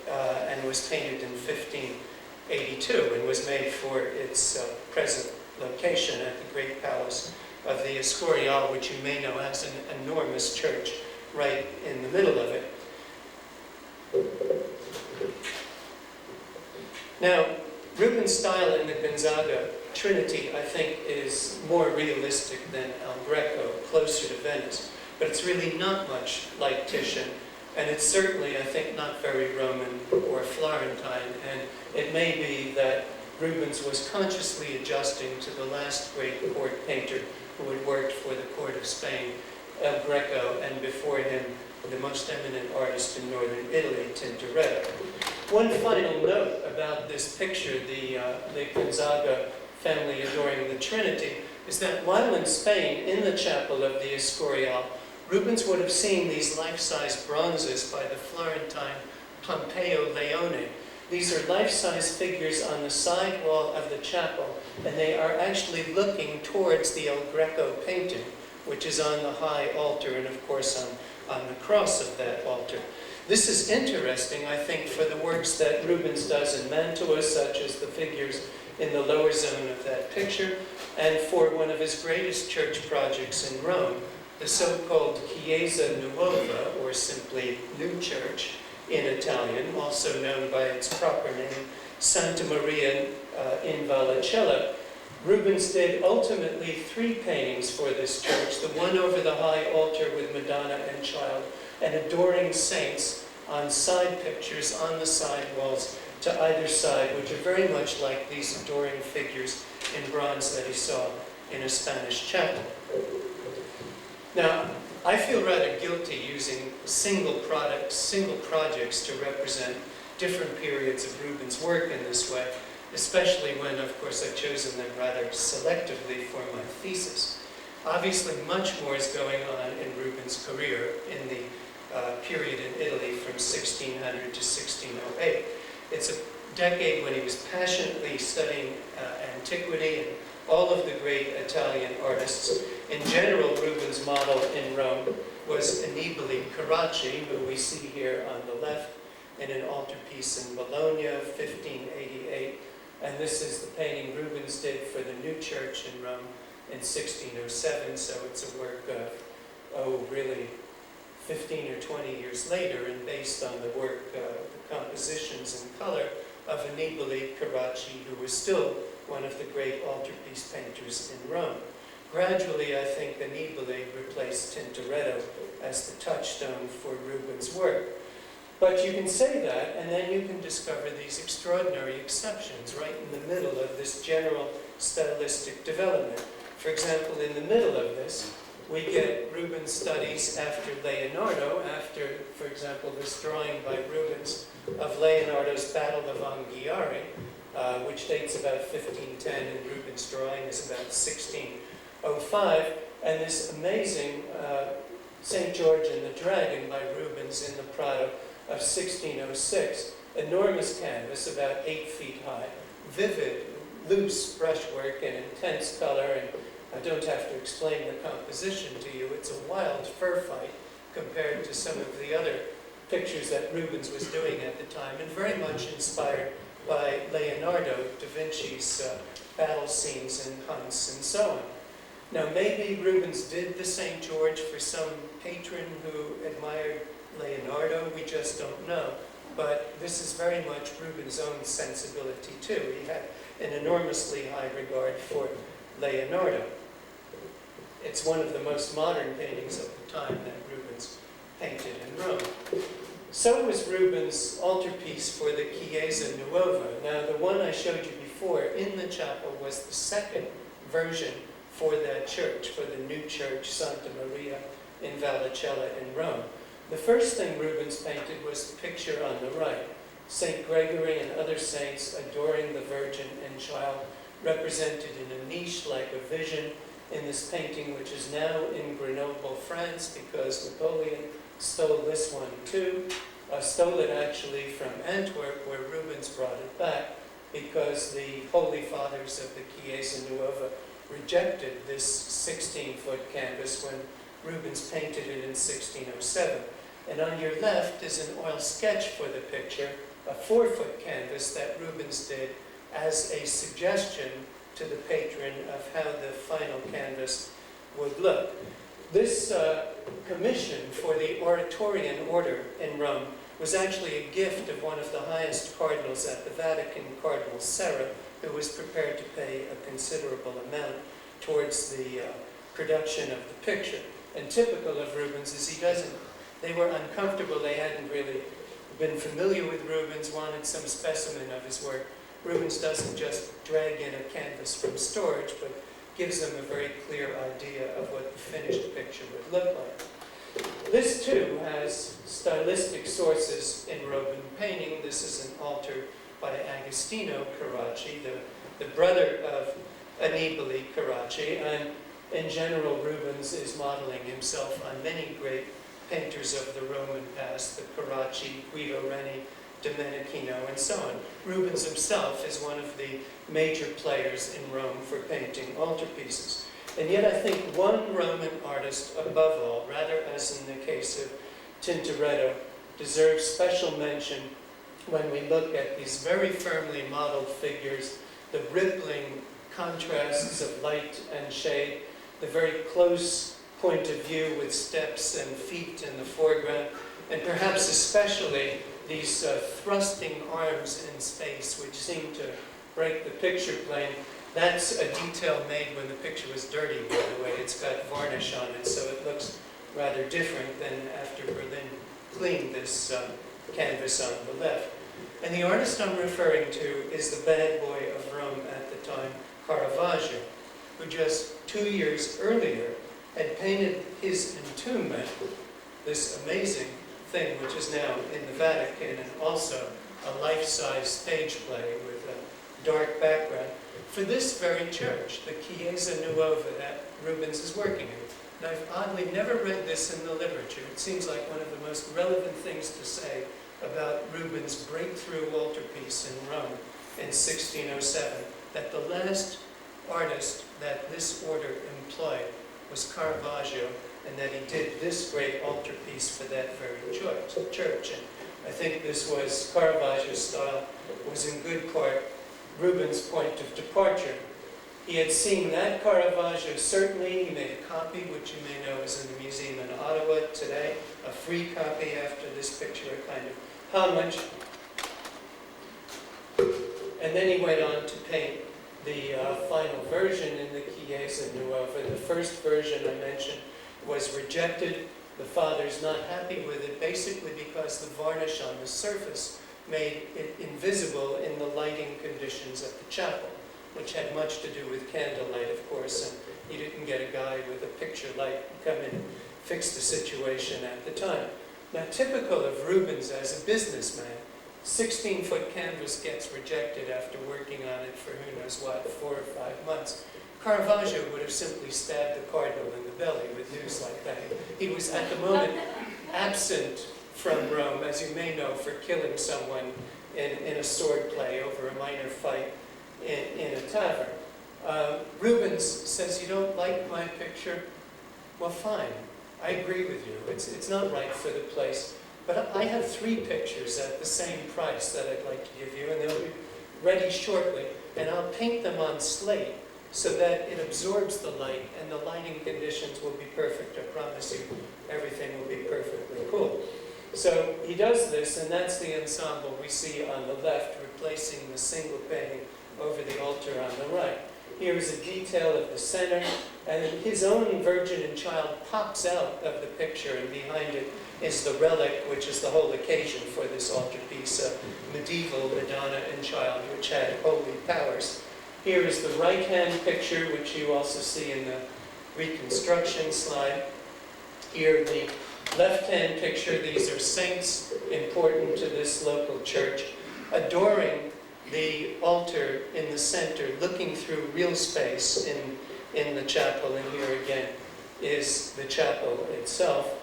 and was painted in 1582 and was made for its present location at the great palace of the Escorial, which you may know has an enormous church right in the middle of it. Now, Rubens' style in the Gonzaga Trinity, I think, is more realistic than El Greco, closer to Venice. But it's really not much like Titian, and it's certainly, I think, not very Roman or Florentine, and it may be that Rubens was consciously adjusting to the last great court painter who had worked for the court of Spain, El Greco, and before him, the most eminent artist in northern Italy, Tintoretto. One final note about this picture, the Gonzaga family adoring the Trinity, is that while in Spain, in the chapel of the Escorial, Rubens would have seen these life-size bronzes by the Florentine Pompeo Leone. These are life-size figures on the side wall of the chapel, and they are actually looking towards the El Greco painting, which is on the high altar and, of course, on the cross of that altar. This is interesting, I think, for the works that Rubens does in Mantua, such as the figures in the lower zone of that picture, and for one of his greatest church projects in Rome, the so-called Chiesa Nuova, or simply New Church in Italian, also known by its proper name, Santa Maria in Vallicella. Rubens did ultimately 3 paintings for this church, the one over the high altar with Madonna and Child, and adoring saints on side pictures on the side walls to either side, which are very much like these adoring figures in bronze that he saw in a Spanish chapel. Now, I feel rather guilty using single projects to represent different periods of Rubens' work in this way, especially when, of course, I've chosen them rather selectively for my thesis. Obviously, much more is going on in Rubens' career in the period in Italy from 1600 to 1608. It's a decade when he was passionately studying antiquity and all of the great Italian artists. In general, Rubens' model in Rome was Annibale Carracci, who we see here on the left in an altarpiece in Bologna, 1588. And this is the painting Rubens did for the new church in Rome in 1607, so it's a work of, oh, really 15 or 20 years later, and based on the work, the compositions and color of Annibale Carracci, who was still one of the great altarpiece painters in Rome. Gradually, I think Annibale replaced Tintoretto as the touchstone for Rubens' work. But you can say that, and then you can discover these extraordinary exceptions right in the middle of this general stylistic development. For example, in the middle of this, we get Rubens' studies after Leonardo, after, for example, this drawing by Rubens of Leonardo's Battle of Anghiari, which dates about 1510, and Rubens' drawing is about 1605, and this amazing St. George and the Dragon by Rubens in the Prado of 1606. Enormous canvas, about 8 feet high, vivid, loose brushwork and intense color, and I don't have to explain the composition to you. It's a wild fur fight compared to some of the other pictures that Rubens was doing at the time, and very much inspired by Leonardo da Vinci's battle scenes and hunts and so on. Now, maybe Rubens did the St. George for some patron who admired Leonardo, we just don't know. But this is very much Rubens' own sensibility too. He had an enormously high regard for Leonardo. It's one of the most modern paintings of the time that Rubens painted in Rome. So was Rubens' altarpiece for the Chiesa Nuova. Now, the one I showed you before in the chapel was the second version for that church, for the new church, Santa Maria in Vallicella in Rome. The first thing Rubens painted was the picture on the right, St. Gregory and other saints adoring the Virgin and Child, represented in a niche like a vision in this painting, which is now in Grenoble, France, because Napoleon stole this one too. Stole it actually from Antwerp, where Rubens brought it back, because the Holy Fathers of the Chiesa Nuova rejected this 16-foot canvas when Rubens painted it in 1607. And on your left is an oil sketch for the picture, a 4-foot canvas that Rubens did as a suggestion to the patron of how the final canvas would look. This commission for the Oratorian order in Rome was actually a gift of one of the highest cardinals at the Vatican, Cardinal Serra, who was prepared to pay a considerable amount towards the production of the picture. And typical of Rubens is they were uncomfortable, they hadn't really been familiar with Rubens, wanted some specimen of his work. Rubens doesn't just drag in a canvas from storage, but gives them a very clear idea of what the finished picture would look like. This too has stylistic sources in Roman painting. This is an altar by Agostino Carracci, the brother of Annibale Carracci, and in general Rubens is modeling himself on many great painters of the Roman past, the Carracci, Guido Reni, Domenichino, and so on. Rubens himself is one of the major players in Rome for painting altarpieces. And yet I think one Roman artist above all, rather as in the case of Tintoretto, deserves special mention when we look at these very firmly modeled figures, the rippling contrasts of light and shade, the very close point of view with steps and feet in the foreground, and perhaps especially these thrusting arms in space, which seem to break the picture plane. That's a detail made when the picture was dirty, by the way. It's got varnish on it, so it looks rather different than after Berlin cleaned this canvas on the left. And the artist I'm referring to is the bad boy of Rome at the time, Caravaggio, who just 2 years earlier had painted his entombment, this amazing thing which is now in the Vatican, and also a life-size stage play with a dark background, for this very church, the Chiesa Nuova that Rubens is working in. And I've oddly never read this in the literature. It seems like one of the most relevant things to say about Rubens' breakthrough altarpiece in Rome in 1607, that the last artist that this order employed was Caravaggio, and that he did this great altarpiece for that very church. And I think this was Caravaggio's style, was in good part Rubens' point of departure. He had seen that Caravaggio, certainly. He made a copy, which you may know is in the museum in Ottawa today, a free copy after this picture, a kind of homage. And then he went on to paint the final version in the Chiesa Nuova. The first version I mentioned was rejected. The father's not happy with it, basically because the varnish on the surface made it invisible in the lighting conditions of the chapel, which had much to do with candlelight, of course, and you didn't get a guy with a picture light come in and fix the situation at the time. Now, typical of Rubens as a businessman, 16-foot canvas gets rejected after working on it for who knows what, 4 or 5 months. Caravaggio would have simply stabbed the cardinal in the belly with news like that. He was at the moment absent from Rome, as you may know, for killing someone in a sword play over a minor fight in a tavern. Rubens says, you don't like my picture? Well, fine. I agree with you. It's not right for the place. But I have 3 pictures at the same price that I'd like to give you, and they'll be ready shortly. And I'll paint them on slate so that it absorbs the light, and the lighting conditions will be perfect. I promise you, everything will be perfectly cool. So he does this, and that's the ensemble we see on the left, replacing the single painting over the altar on the right. Here is a detail of the center, and his own Virgin and Child pops out of the picture, and behind it is the relic, which is the whole occasion for this altarpiece, a medieval Madonna and Child, which had holy powers. Here is the right-hand picture, which you also see in the reconstruction slide. Here, the left-hand picture, these are saints important to this local church, adoring the altar in the center, looking through real space in the chapel, and here again is the chapel itself.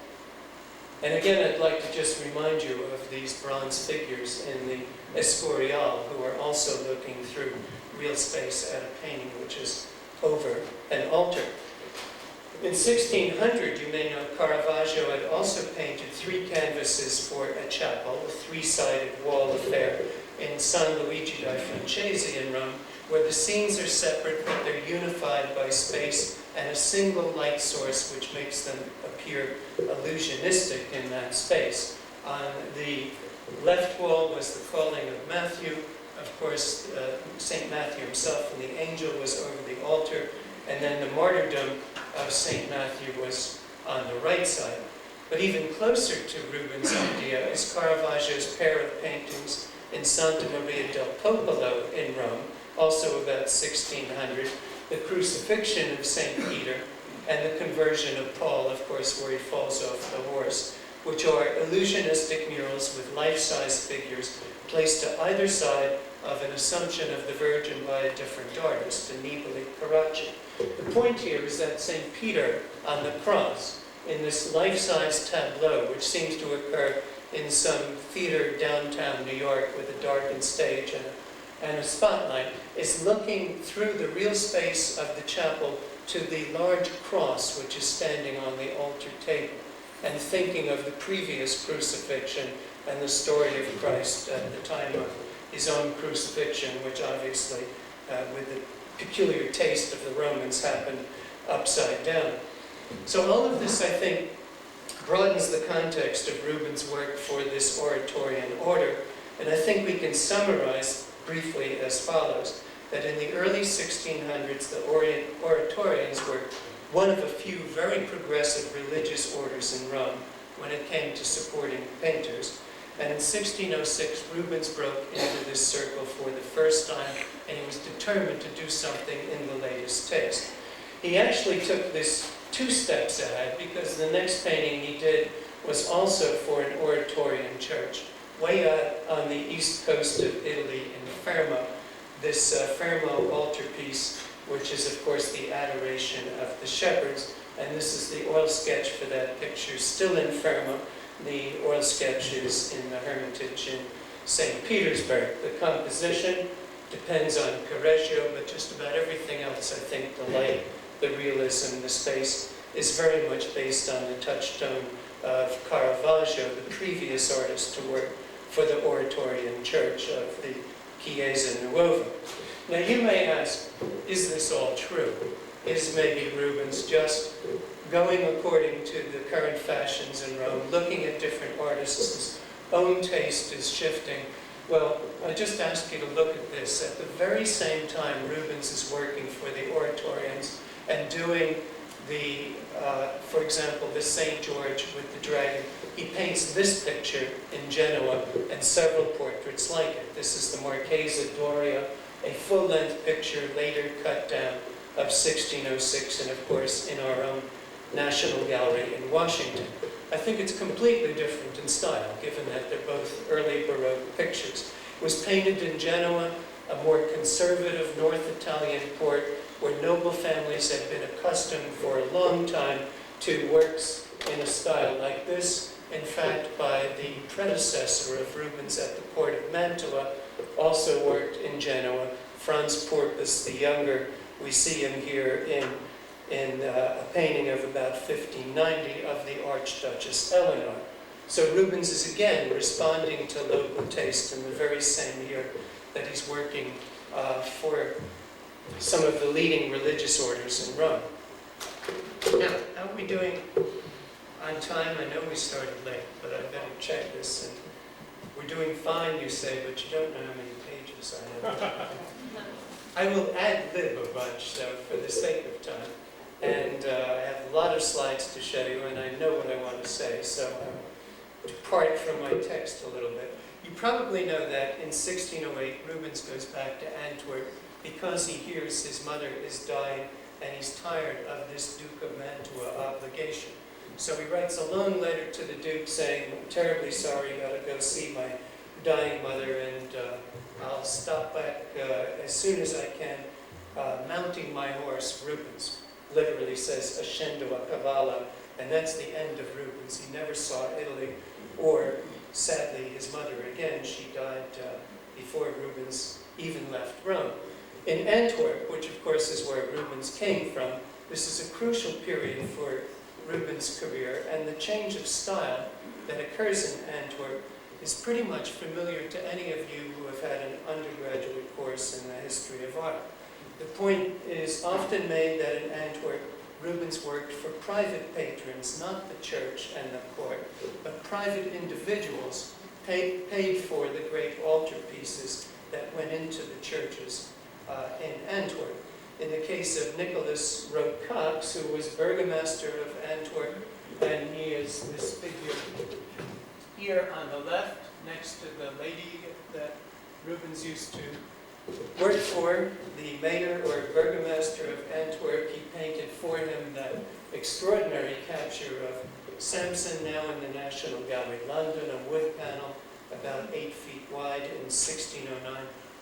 And again, I'd like to just remind you of these bronze figures in the Escorial, who are also looking through real space at a painting which is over an altar. In 1600, you may know, Caravaggio had also painted 3 canvases for a chapel, a 3-sided wall affair in San Luigi dei Francesi in Rome, where the scenes are separate, but they're unified by space and a single light source which makes them appear illusionistic in that space. On the left wall was the calling of Matthew. Of course, St. Matthew himself and the angel was over the altar, and then the martyrdom of St. Matthew was on the right side. But even closer to Rubens' idea is Caravaggio's pair of paintings in Santa Maria del Popolo in Rome, also about 1600, the crucifixion of St. Peter and the conversion of Paul, of course, where he falls off the horse, which are illusionistic murals with life-size figures placed to either side of an Assumption of the Virgin by a different artist, Annibale Carracci. The point here is that St. Peter on the cross, in this life-size tableau, which seems to occur in some theater downtown New York with a darkened stage and a spotlight, is looking through the real space of the chapel to the large cross which is standing on the altar table, and thinking of the previous crucifixion and the story of Christ at the time of his own crucifixion, which obviously, with the peculiar taste of the Romans, happened upside down. So all of this, I think, broadens the context of Rubens' work for this Oratorian order, and I think we can summarize briefly as follows, that in the early 1600s, the Oratorians were one of a few very progressive religious orders in Rome when it came to supporting painters. And in 1606, Rubens broke into this circle for the first time, and he was determined to do something in the latest taste. He actually took this 2 steps ahead, because the next painting he did was also for an Oratorian church, way out on the east coast of Italy in Fermo, this Fermo altarpiece, which is, of course, the Adoration of the Shepherds. And this is the oil sketch for that picture, still in Fermo. The oil sketch is in the Hermitage in St. Petersburg. The composition depends on Correggio, but just about everything else, I think, the light, the realism, the space, is very much based on the touchstone of Caravaggio, the previous artist to work for the Oratorian Church of the Chiesa Nuova. Now you may ask, is this all true? Is maybe Rubens just going according to the current fashions in Rome, looking at different artists' own taste is shifting? Well, I just ask you to look at this. At the very same time Rubens is working for the Oratorians and doing the, for example, the St. George with the dragon, he paints this picture in Genoa and several portraits like it. This is the Marchesa Doria, a full-length picture later cut down of 1606, and of course in our own National Gallery in Washington. I think it's completely different in style, given that they're both early Baroque pictures. It was painted in Genoa, a more conservative North Italian port, where noble families had been accustomed for a long time to works in a style like this. In fact, by the predecessor of Rubens at the port of Mantua, also worked in Genoa, Franz Porpus the Younger. We see him here in a painting of about 1590 of the Archduchess Eleanor. So Rubens is again responding to local taste in the very same year that he's working for some of the leading religious orders in Rome. Now, how are we doing on time? I know we started late, but I better check this. And we're doing fine, you say, but you don't know how many pages I have. I will ad-lib a bunch, though, for the sake of time. And I have a lot of slides to show you, and I know what I want to say, so I'll depart from my text a little bit. You probably know that in 1608, Rubens goes back to Antwerp because he hears his mother is dying, and he's tired of this Duke of Mantua obligation. So he writes a long letter to the Duke saying, I'm terribly sorry, I gotta go see my dying mother, and I'll stop back as soon as I can, mounting my horse, Rubens. Literally says, ascendo a cavallo, and that's the end of Rubens. He never saw Italy, or sadly his mother again. She died before Rubens even left Rome. In Antwerp, which of course is where Rubens came from, this is a crucial period for Rubens' career, and the change of style that occurs in Antwerp is pretty much familiar to any of you who have had an undergraduate course in the history of art. The point is often made that in Antwerp, Rubens worked for private patrons, not the church and the court, but private individuals paid for the great altarpieces that went into the churches in Antwerp. In the case of Nicholas Rocox, who was burgomaster of Antwerp, and he is this figure here on the left, next to the lady that Rubens used to work for, the mayor or burgomaster of Antwerp. He painted for him that extraordinary capture of Samson, now in the National Gallery, London, a wood panel about 8 feet wide in 1609.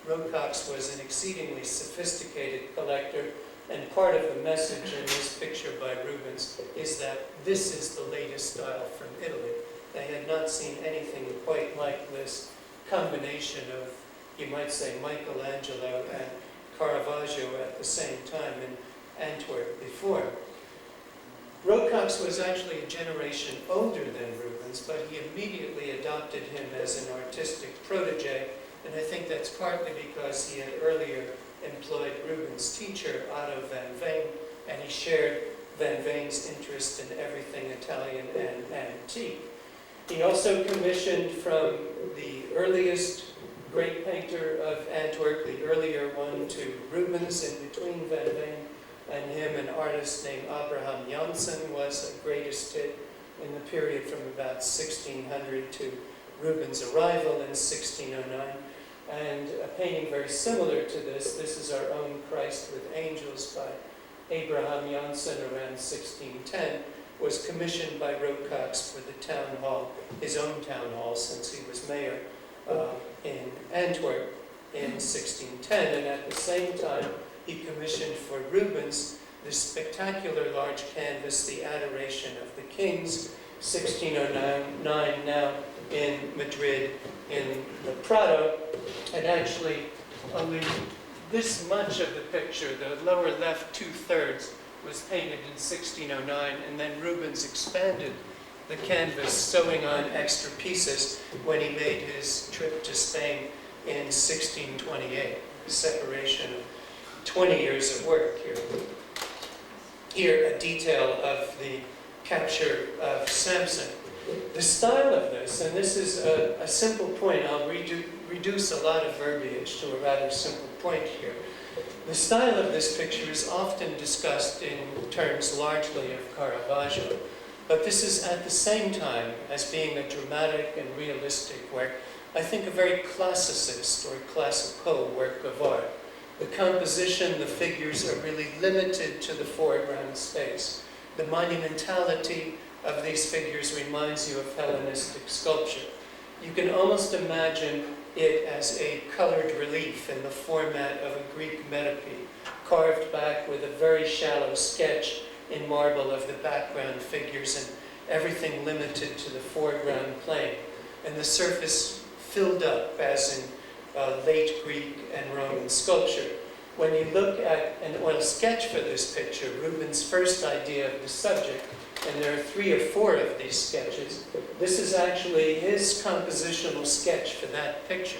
Rocox was an exceedingly sophisticated collector, and part of the message in this picture by Rubens is that this is the latest style from Italy. They had not seen anything quite like this combination of, you might say, Michelangelo and Caravaggio at the same time in Antwerp before. Rocox was actually a generation older than Rubens, but he immediately adopted him as an artistic protege, and I think that's partly because he had earlier employed Rubens' teacher, Otto van Veen, and he shared Van Veen's interest in everything Italian and antique. He also commissioned from the earliest great painter of Antwerp, the earlier one, to Rubens. In between Van Veen and him, an artist named Abraham Janssen was the greatest hit in the period from about 1600 to Rubens' arrival in 1609. And a painting very similar to this is our own Christ with Angels by Abraham Janssen around 1610, was commissioned by Rocox for the town hall, his own town hall, since he was mayor in Antwerp in 1610. And at the same time, he commissioned for Rubens this spectacular large canvas, The Adoration of the Kings, 1609, now in Madrid in the Prado. And actually, only this much of the picture, the lower left 2/3, was painted in 1609, and then Rubens expanded the canvas, sewing on extra pieces when he made his trip to Spain in 1628. the separation of 20 years of work here. Here, a detail of the capture of Samson. The style of this, and this is a simple point, I'll reduce a lot of verbiage to a rather simple point here. The style of this picture is often discussed in terms largely of Caravaggio, but this is at the same time as being a dramatic and realistic work, I think a very classicist or classical work of art. The composition, the figures are really limited to the foreground space. The monumentality of these figures reminds you of Hellenistic sculpture. You can almost imagine it as a colored relief in the format of a Greek metope, carved back with a very shallow sketch in marble of the background figures and everything limited to the foreground plane, and the surface filled up as in late Greek and Roman sculpture. When you look at an oil sketch for this picture, Rubens' first idea of the subject, and there are 3 or 4 of these sketches, this is actually his compositional sketch for that picture.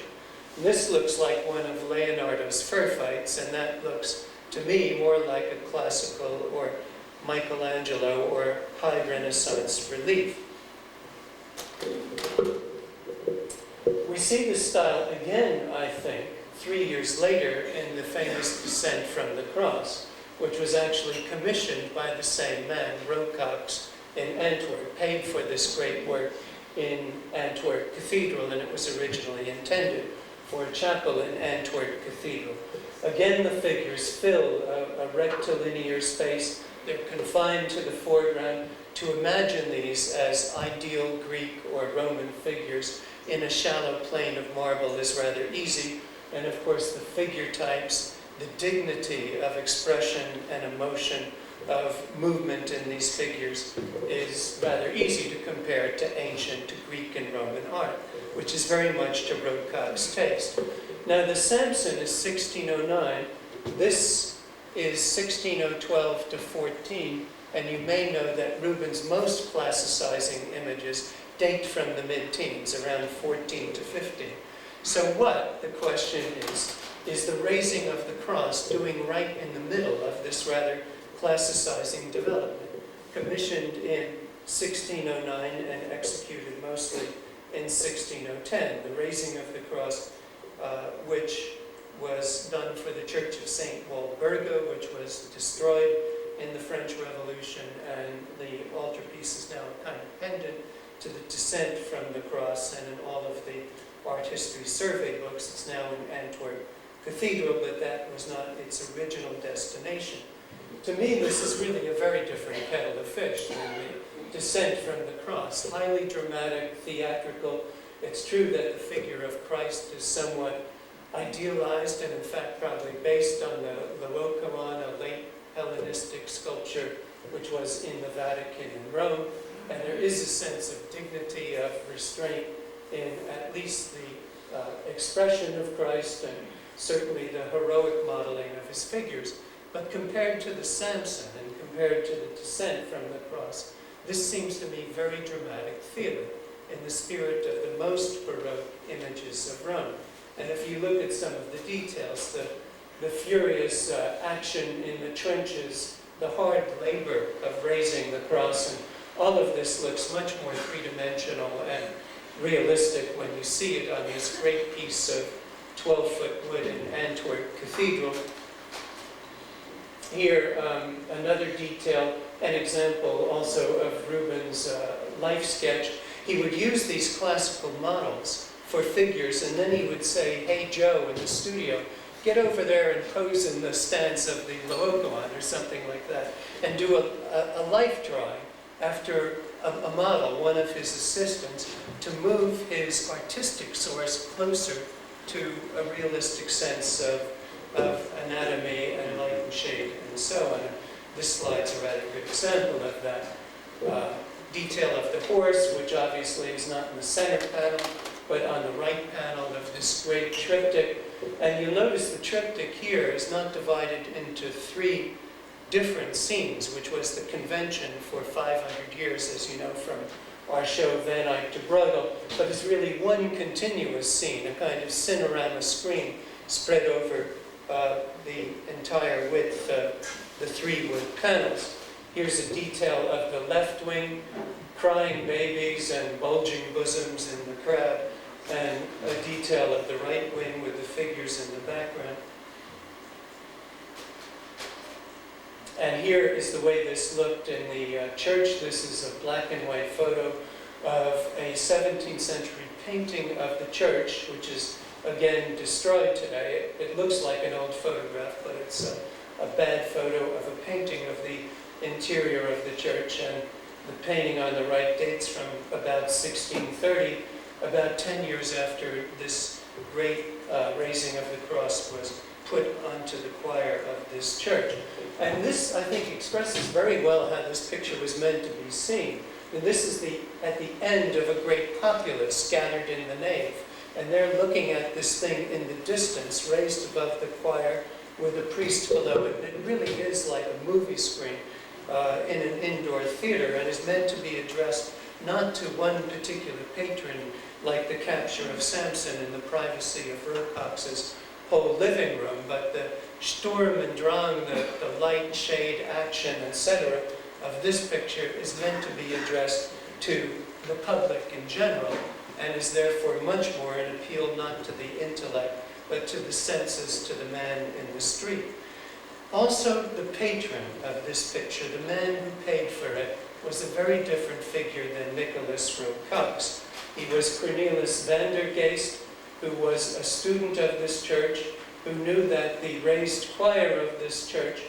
This looks like one of Leonardo's fur fights, and that looks, to me, more like a classical or Michelangelo or high Renaissance relief. We see this style again, I think, 3 years later in the famous Descent from the Cross, which was actually commissioned by the same man, Rocox, in Antwerp, paid for this great work in Antwerp Cathedral, and it was originally intended for a chapel in Antwerp Cathedral. Again, the figures fill a rectilinear space. They're confined to the foreground. To imagine these as ideal Greek or Roman figures in a shallow plane of marble is rather easy. And of course, the figure types, the dignity of expression and emotion of movement in these figures is rather easy to compare to ancient Greek and Roman art, which is very much to Rocox's taste. Now, the Samson is 1609. This is 1612 to 14, and you may know that Rubens' most classicizing images date from the mid-teens, around 14 to 15. So what, the question is the raising of the cross doing right in the middle of this rather classicizing development, commissioned in 1609 and executed mostly in 1610. The raising of the cross, which was done for the Church of St. Walburga, which was destroyed in the French Revolution, and the altarpiece is now kind of pendant to the Descent from the Cross, and in all of the art history survey books, it's now in Antwerp Cathedral, but that was not its original destination. To me, this is really a very different kettle of fish than the Descent from the Cross. Highly dramatic, theatrical. It's true that the figure of Christ is somewhat idealized, and in fact probably based on the Laocoon, a late Hellenistic sculpture which was in the Vatican in Rome, and there is a sense of dignity, of restraint in at least the expression of Christ and certainly the heroic modeling of his figures. But compared to the Samson and compared to the Descent from the Cross, this seems to me very dramatic theater in the spirit of the most Baroque images of Rome. And if you look at some of the details, the furious action in the trenches, the hard labor of raising the cross, and all of this looks much more three-dimensional and realistic when you see it on this great piece of 12-foot wood in Antwerp Cathedral. Here, another detail, an example also of Rubens' life sketch. He would use these classical models for figures, and then he would say, "Hey Joe," in the studio, "get over there and pose in the stance of the Laocoon," or something like that, and do a life drawing after a model, one of his assistants, to move his artistic source closer to a realistic sense of anatomy and light and shade and so on. This slide's a rather good example of that. Detail of the horse, which obviously is not in the center panel, but on the right panel of this great triptych. And you'll notice the triptych here is not divided into 3 different scenes, which was the convention for 500 years, as you know from our show Van Eyck to Bruegel, but it's really one continuous scene, a kind of cinerama screen spread over the entire width of the 3 wood panels. Here's a detail of the left wing, crying babies and bulging bosoms in the crowd, and a detail of the right wing with the figures in the background. And here is the way this looked in the church. This is a black and white photo of a 17th century painting of the church, which is again destroyed today. It looks like an old photograph, but it's a bad photo of a painting of the interior of the church. And the painting on the right dates from about 1630, about 10 years after this great raising of the cross was put onto the choir of this church. And this, I think, expresses very well how this picture was meant to be seen. And this is at the end of a great populace scattered in the nave. And they're looking at this thing in the distance, raised above the choir, with a priest below it. And it really is like a movie screen in an indoor theater, and is meant to be addressed not to one particular patron, like the capture of Samson in the privacy of Rokox's whole living room, but the Sturm and Drang, the light, shade, action, etc. of this picture is meant to be addressed to the public in general, and is therefore much more an appeal not to the intellect, but to the senses, to the man in the street. Also, the patron of this picture, the man who paid for it, was a very different figure than Nicholas Rokox. He was Cornelis van der Geest, who was a student of this church, who knew that the raised choir of this church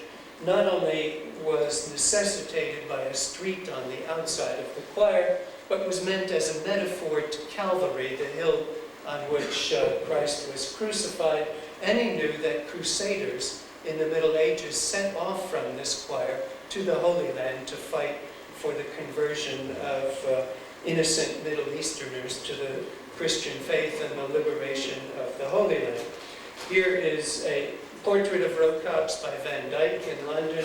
not only was necessitated by a street on the outside of the choir, but was meant as a metaphor to Calvary, the hill on which Christ was crucified. And he knew that crusaders in the Middle Ages set off from this choir to the Holy Land to fight for the conversion of innocent Middle Easterners to the Christian faith and the liberation of the Holy Land. Here is a portrait of Rokox by Van Dyck in London,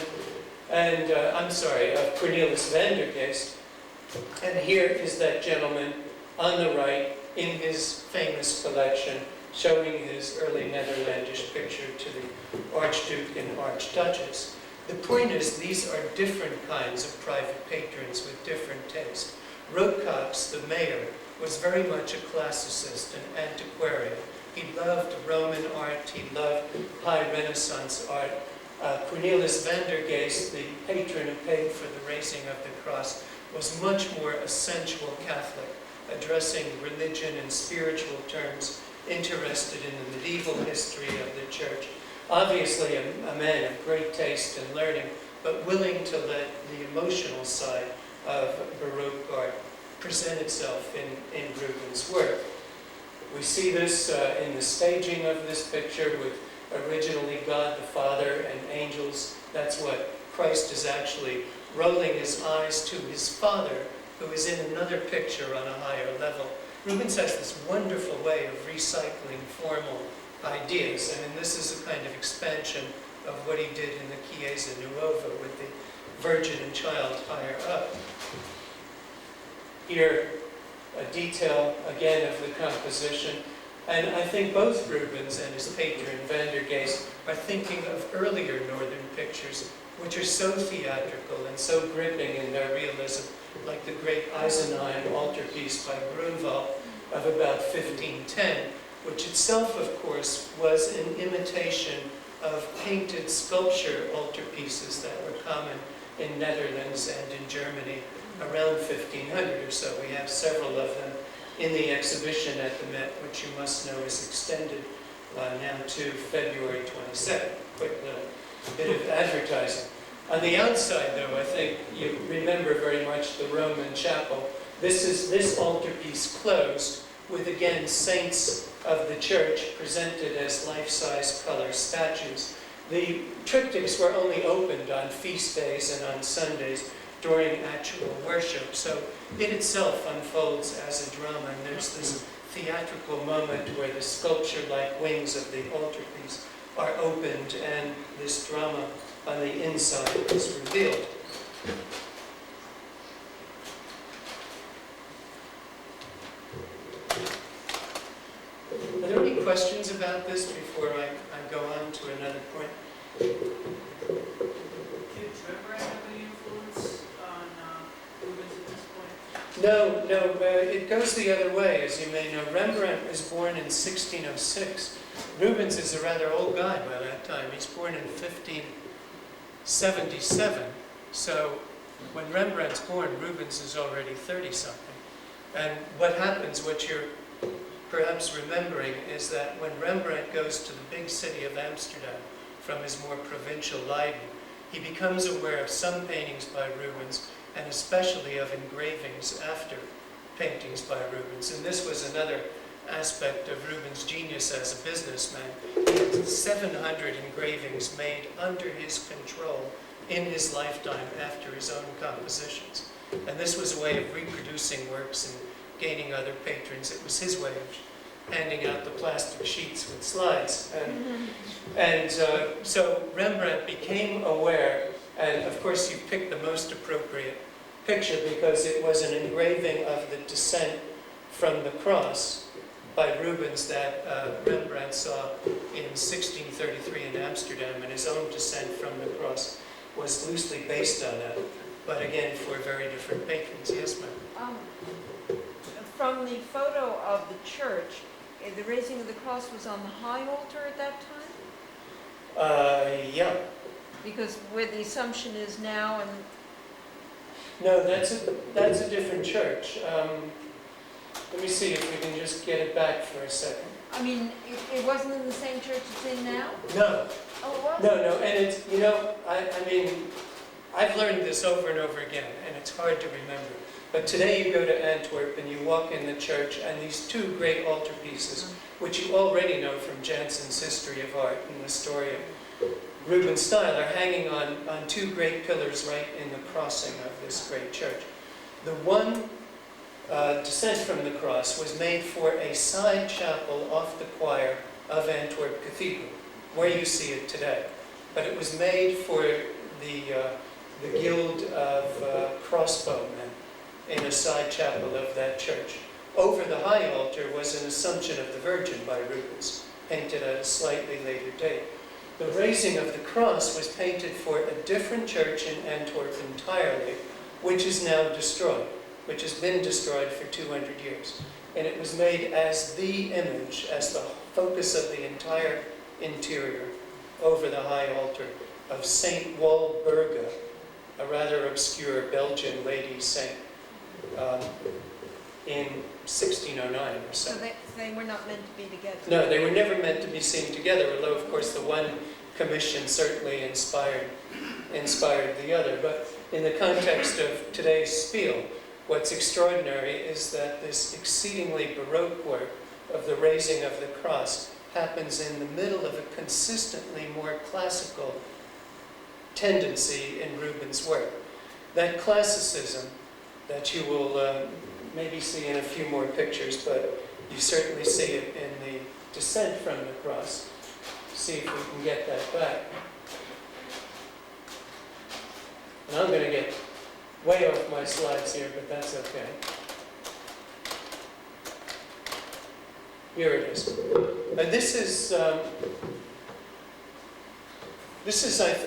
and of Cornelis van der Geest. And here is that gentleman on the right in his famous collection, showing his early Netherlandish picture to the Archduke and Archduchess. The point is, these are different kinds of private patrons with different tastes. Rokox, the mayor, was very much a classicist, an antiquarian. He loved Roman art, he loved high Renaissance art. Cornelis van der Geest, the patron who paid for the raising of the cross, was much more a sensual Catholic, addressing religion in spiritual terms, interested in the medieval history of the church. Obviously a man of great taste and learning, but willing to let the emotional side of Baroque art present itself in Rubens' work. We see this in the staging of this picture with originally God the Father and angels. That's what Christ is actually rolling his eyes to his Father, who is in another picture on a higher level. Rubens has this wonderful way of recycling formal ideas, and this is a kind of expansion of what he did in the Chiesa Nuova with the Virgin and Child higher up. Here, a detail, again, of the composition. And I think both Rubens and his patron, Van der Geest, are thinking of earlier Northern pictures, which are so theatrical and so gripping in their realism, like the great Eisenheim altarpiece by Grunwald of about 1510, which itself, of course, was an imitation of painted sculpture altarpieces that were common in Netherlands and in Germany around 1500 or so. We have several of them in the exhibition at the Met, which you must know is extended now to February 22nd. Quick little bit of advertising. On the outside, though, I think you remember very much the Roman chapel. This altarpiece closed with, again, saints of the church presented as life-size color statues. The triptychs were only opened on feast days and on Sundays during actual worship, so it itself unfolds as a drama, and there's this theatrical moment where the sculpture-like wings of the altarpiece are opened and this drama on the inside is revealed. Are there any questions about this before I go on to another point? Did Rembrandt have any influence on Rubens at this point? No, it goes the other way, as you may know. Rembrandt was born in 1606. Rubens is a rather old guy by that time. He's born in 1577. So when Rembrandt's born, Rubens is already 30-something. And what happens, what you're perhaps remembering, is that when Rembrandt goes to the big city of Amsterdam from his more provincial Leiden, he becomes aware of some paintings by Rubens, and especially of engravings after paintings by Rubens. And this was another aspect of Rubens' genius as a businessman. He had 700 engravings made under his control in his lifetime after his own compositions. And this was a way of reproducing works and gaining other patrons. It was his way of handing out the plastic sheets with slides. So Rembrandt became aware, and of course you picked the most appropriate picture because it was an engraving of the Descent from the Cross by Rubens that Rembrandt saw in 1633 in Amsterdam, and his own Descent from the Cross was loosely based on that, but again for very different patrons. Yes, ma'am? From the photo of the church, the raising of the cross was on the high altar at that time? Yeah. Because where the Assumption is now, and No, that's a different church. Let me see if we can just get it back for a second. I mean, it wasn't in the same church it's in now? No. Oh, it was? No, and it's, you know, I mean, I've learned this over and over again, and it's hard to remember. But today you go to Antwerp and you walk in the church, and these two great altarpieces, which you already know from Jansen's History of Art and the story of Rubens' style, are hanging on two great pillars right in the crossing of this great church. The one Descent from the Cross was made for a side chapel off the choir of Antwerp Cathedral, where you see it today. But it was made for the Guild of Crossbowmen in a side chapel of that church. Over the high altar was an Assumption of the Virgin by Rubens, painted at a slightly later date. The raising of the cross was painted for a different church in Antwerp entirely, which is now destroyed, which has been destroyed for 200 years. And it was made as the image, as the focus of the entire interior over the high altar of Saint Walburga, a rather obscure Belgian lady saint, in 1609 or so. So they were not meant to be together? No, they were never meant to be seen together, although of course the one commission certainly inspired the other. But in the context of today's spiel, what's extraordinary is that this exceedingly Baroque work of the raising of the cross happens in the middle of a consistently more classical tendency in Rubens' work. That classicism that you will maybe see in a few more pictures, but you certainly see it in the Descent from the Cross. See if we can get that back. And I'm going to get way off my slides here, but that's okay. Here it is. And this is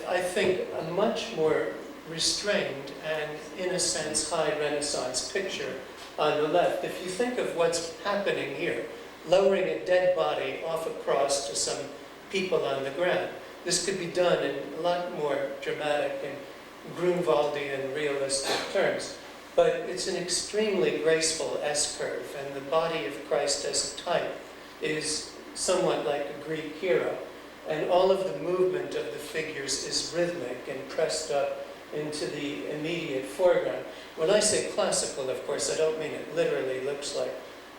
I think, a much more restrained and, in a sense, high Renaissance picture on the left. If you think of what's happening here, lowering a dead body off a cross to some people on the ground, this could be done in a lot more dramatic and Grunwaldian realistic terms. But it's an extremely graceful S-curve, and the body of Christ as a type is somewhat like a Greek hero. And all of the movement of the figures is rhythmic and pressed up into the immediate foreground. When I say classical, of course, I don't mean it literally looks like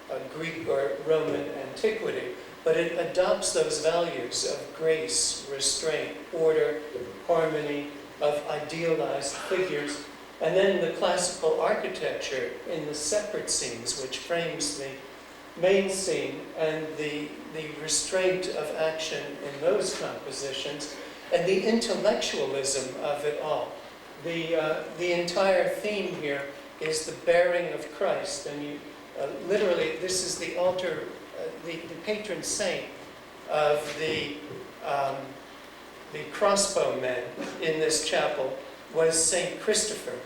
a Greek or Roman antiquity, but it adopts those values of grace, restraint, order, harmony, of idealized figures, and then the classical architecture in the separate scenes, which frames the main scene and the restraint of action in those compositions, and the intellectualism of it all. The entire theme here is the bearing of Christ, and you literally, this is the altar, the patron saint of the crossbow men in this chapel was Saint Christopher.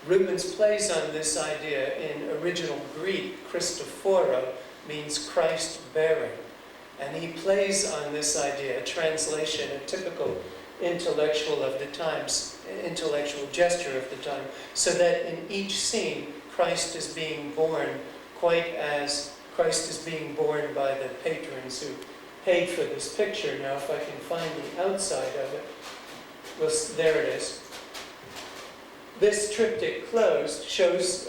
Rubens plays on this idea. In original Greek, Christophoro means Christ bearing. And he plays on this idea, a translation, a typical intellectual of the times, intellectual gesture of the time, so that in each scene, Christ is being born quite as Christ is being born by the patrons who paid for this picture. Now, if I can find the outside of it, well, there it is. This triptych closed shows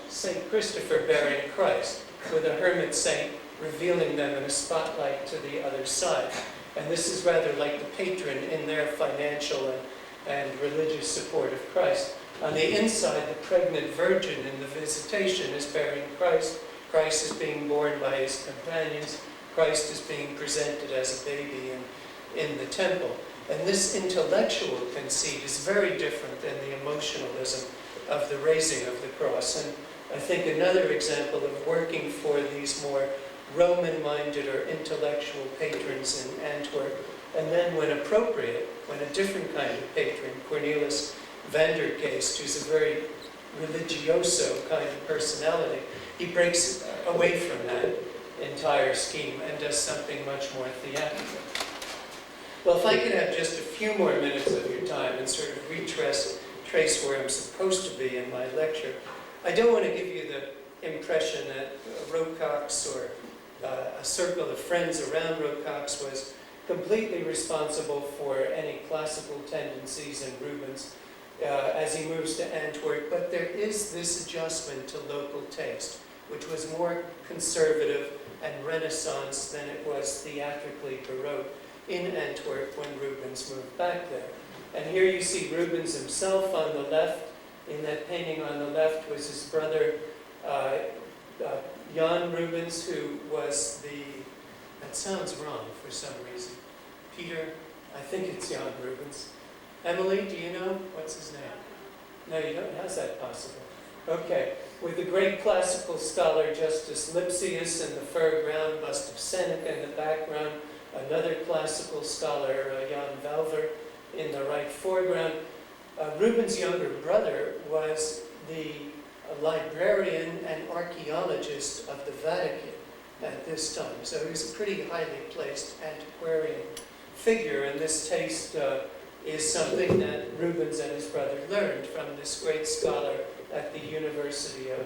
St. Christopher bearing Christ, with a hermit saint revealing them in a spotlight to the other side. And this is rather like the patron in their financial and religious support of Christ. On the inside, the pregnant virgin in the Visitation is bearing Christ. Christ is being born by his companions. Christ is being presented as a baby in the temple. And this intellectual conceit is very different than the emotionalism of the raising of the cross. And I think another example of working for these more Roman-minded or intellectual patrons in Antwerp, and then when appropriate, when a different kind of patron, Cornelis van der Geest, who's a very religioso kind of personality, he breaks away from that entire scheme and does something much more theatrical. Well, if I could have just a few more minutes of your time and sort of trace where I'm supposed to be in my lecture, I don't want to give you the impression that Rocox or a circle of friends around Rocox was completely responsible for any classical tendencies in Rubens as he moves to Antwerp, but there is this adjustment to local taste, which was more conservative and Renaissance than it was theatrically Baroque in Antwerp when Rubens moved back there. And here you see Rubens himself on the left. In that painting on the left was his brother Jan Rubens, who was that sounds wrong for some reason. Peter, I think it's Jan Rubens. Emily, do you know? What's his name? No, you don't? How's that possible? Okay. With the great classical scholar Justus Lipsius in the foreground, bust of Seneca in the background, another classical scholar, Jan Valver, in the right foreground. Rubens' younger brother was the librarian and archaeologist of the Vatican at this time. So he was a pretty highly placed antiquarian figure, and this taste is something that Rubens and his brother learned from this great scholar at the University of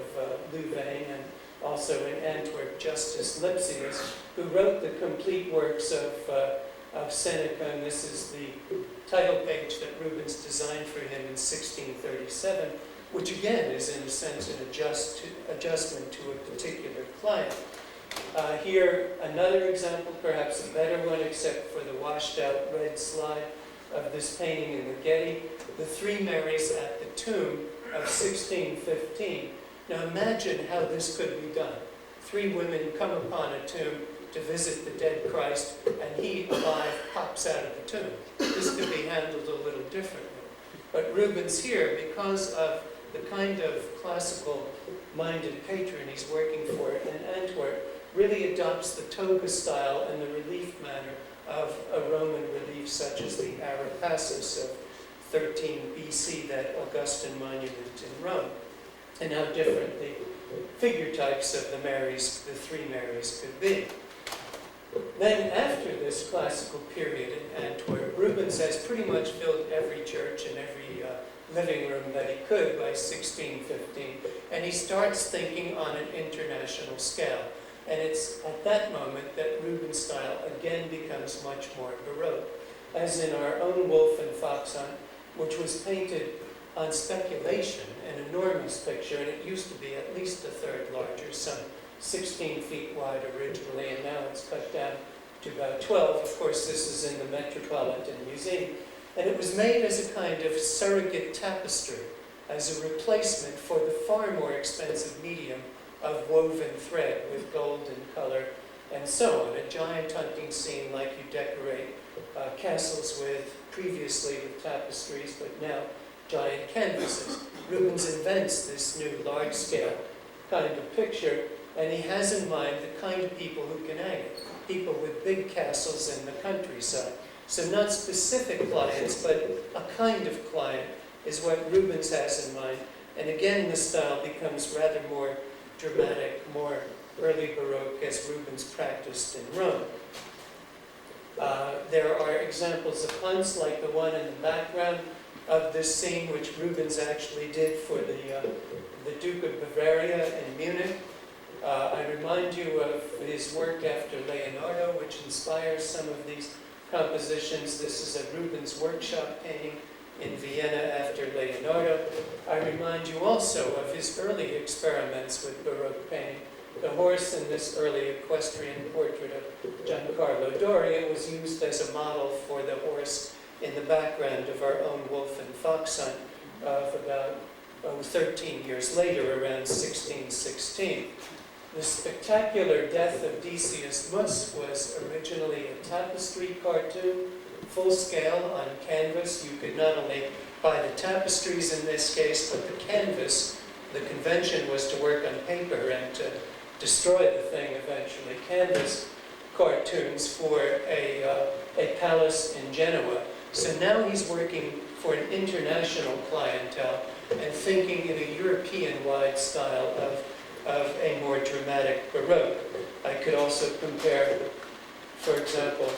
Louvain and also in Antwerp, Justus Lipsius, who wrote the complete works of Seneca, and this is the title page that Rubens designed for him in 1637, which again is in a sense an adjustment to a particular client. Here, another example, perhaps a better one, except for the washed out red slide of this painting in the Getty, the Three Marys at the tomb of 1615. Now imagine how this could be done. Three women come upon a tomb to visit the dead Christ, and he, alive, pops out of the tomb. This could be handled a little differently. But Rubens here, because of the kind of classical-minded patron he's working for in Antwerp, really adopts the toga style and the relief manner of a Roman relief such as the Arapacis of 13 BC, that Augustan monument in Rome, and how different the figure types of the Marys, the Three Marys, could be. Then after this classical period in Antwerp, Rubens has pretty much filled every church and every living room that he could by 1615, and he starts thinking on an international scale. And it's at that moment that Rubens' style again becomes much more Baroque, as in our own Wolf and Fox Hunt, which was painted on speculation, an enormous picture, and it used to be at least a third larger, some 16 feet wide originally, and now it's cut down to about 12. Of course, this is in the Metropolitan Museum. And it was made as a kind of surrogate tapestry, as a replacement for the far more expensive medium of woven thread with golden color and so on. A giant hunting scene like you decorate castles with, previously with tapestries, but now giant canvases. Rubens invents this new large-scale kind of picture, and he has in mind the kind of people who can hang it. people with big castles in the countryside. So not specific clients, but a kind of client is what Rubens has in mind. And again, the style becomes rather more dramatic, more early Baroque as Rubens practiced in Rome. There are examples of hunts like the one in the background of this scene, which Rubens actually did for the Duke of Bavaria in Munich. I remind you of his work after Leonardo, which inspires some of these compositions. This is a Rubens workshop painting in Vienna after Leonardo. I remind you also of his early experiments with Baroque painting. The horse in this early equestrian portrait of Giancarlo Doria was used as a model for the horse in the background of our own wolf and fox hunt of about 13 years later, around 1616. The spectacular death of Decius Mus was originally a tapestry cartoon, full scale on canvas. You could not only buy the tapestries in this case, but the canvas. The convention was to work on paper and to destroy the thing eventually. Canvas cartoons for a palace in Genoa. So now he's working for an international clientele and thinking in a European-wide style of a more dramatic Baroque. I could also compare, for example,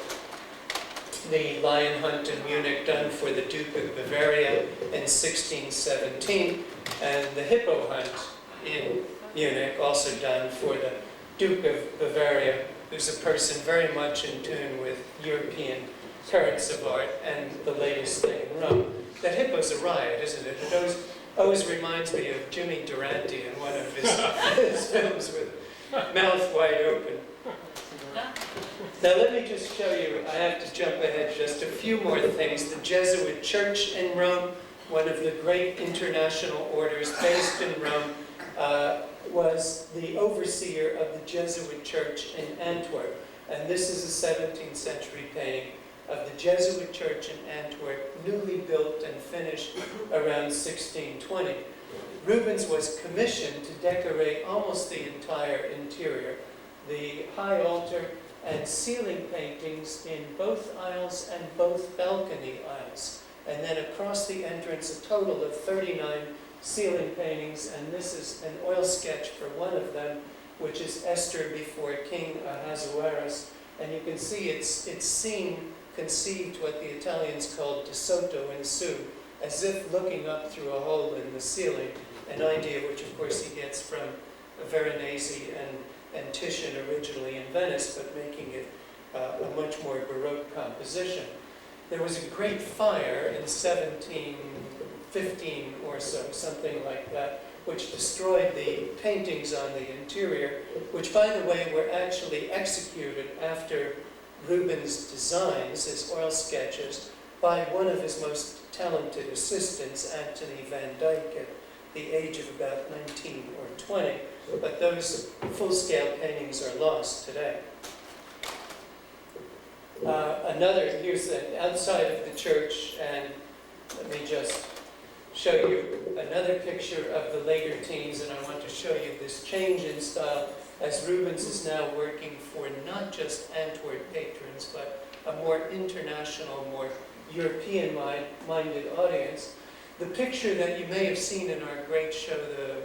the lion hunt in Munich done for the Duke of Bavaria in 1617, and the hippo hunt in Munich, also done for the Duke of Bavaria, who's a person very much in tune with European currents of art and the latest thing in Rome. That hippo's a riot, isn't it? It always reminds me of Jimmy Durante in one of his films with mouth wide open. Now let me just show you, I have to jump ahead just a few more things. The Jesuit Church in Rome, one of the great international orders based in Rome, was the overseer of the Jesuit Church in Antwerp. And this is a 17th century painting of the Jesuit Church in Antwerp, newly built and finished around 1620. Rubens was commissioned to decorate almost the entire interior, the high altar and ceiling paintings in both aisles and both balcony aisles. And then across the entrance, a total of 39 ceiling paintings, and this is an oil sketch for one of them, which is Esther before King Ahasuerus. And you can see it's seen, conceived what the Italians called de sotto in su, as if looking up through a hole in the ceiling, an idea which of course he gets from Veronese and Titian originally in Venice, but making it a much more Baroque composition. There was a great fire in 1715 or so, something like that, which destroyed the paintings on the interior, which, by the way, were actually executed after Rubens' designs, his oil sketches, by one of his most talented assistants, Anthony van Dyck, at the age of about 19 or 20. But those full-scale paintings are lost today. Here's the outside of the church, and let me just show you another picture of the later teens, and I want to show you this change in style as Rubens is now working for not just Antwerp patrons, but a more international, more European-minded audience. The picture that you may have seen in our great show, the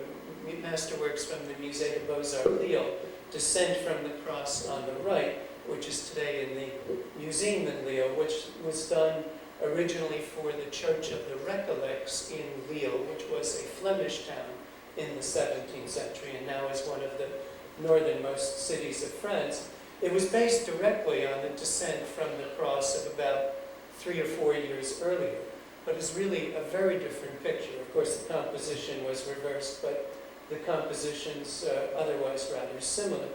masterworks from the Musée des Beaux-Arts Lille, Descent from the Cross on the right, which is today in the museum in Lille, which was done originally for the Church of the Recollects in Lille, which was a Flemish town in the 17th century and now is one of the northernmost cities of France. It was based directly on the Descent from the Cross of about 3 or 4 years earlier, but is really a very different picture. Of course, the composition was reversed, but the composition's otherwise rather similar.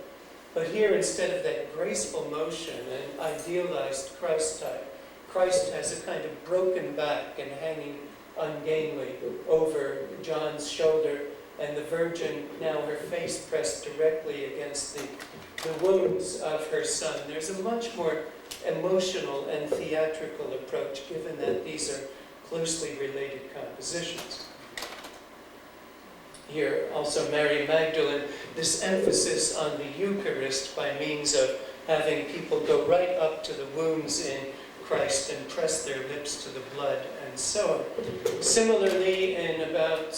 But here, instead of that graceful motion and idealized Christ type, Christ has a kind of broken back and hanging ungainly over John's shoulder, and the Virgin, now her face pressed directly against the wounds of her son. There's a much more emotional and theatrical approach, given that these are closely related compositions. Here, also Mary Magdalene, this emphasis on the Eucharist by means of having people go right up to the wounds in Christ and press their lips to the blood and so on. Similarly, in about,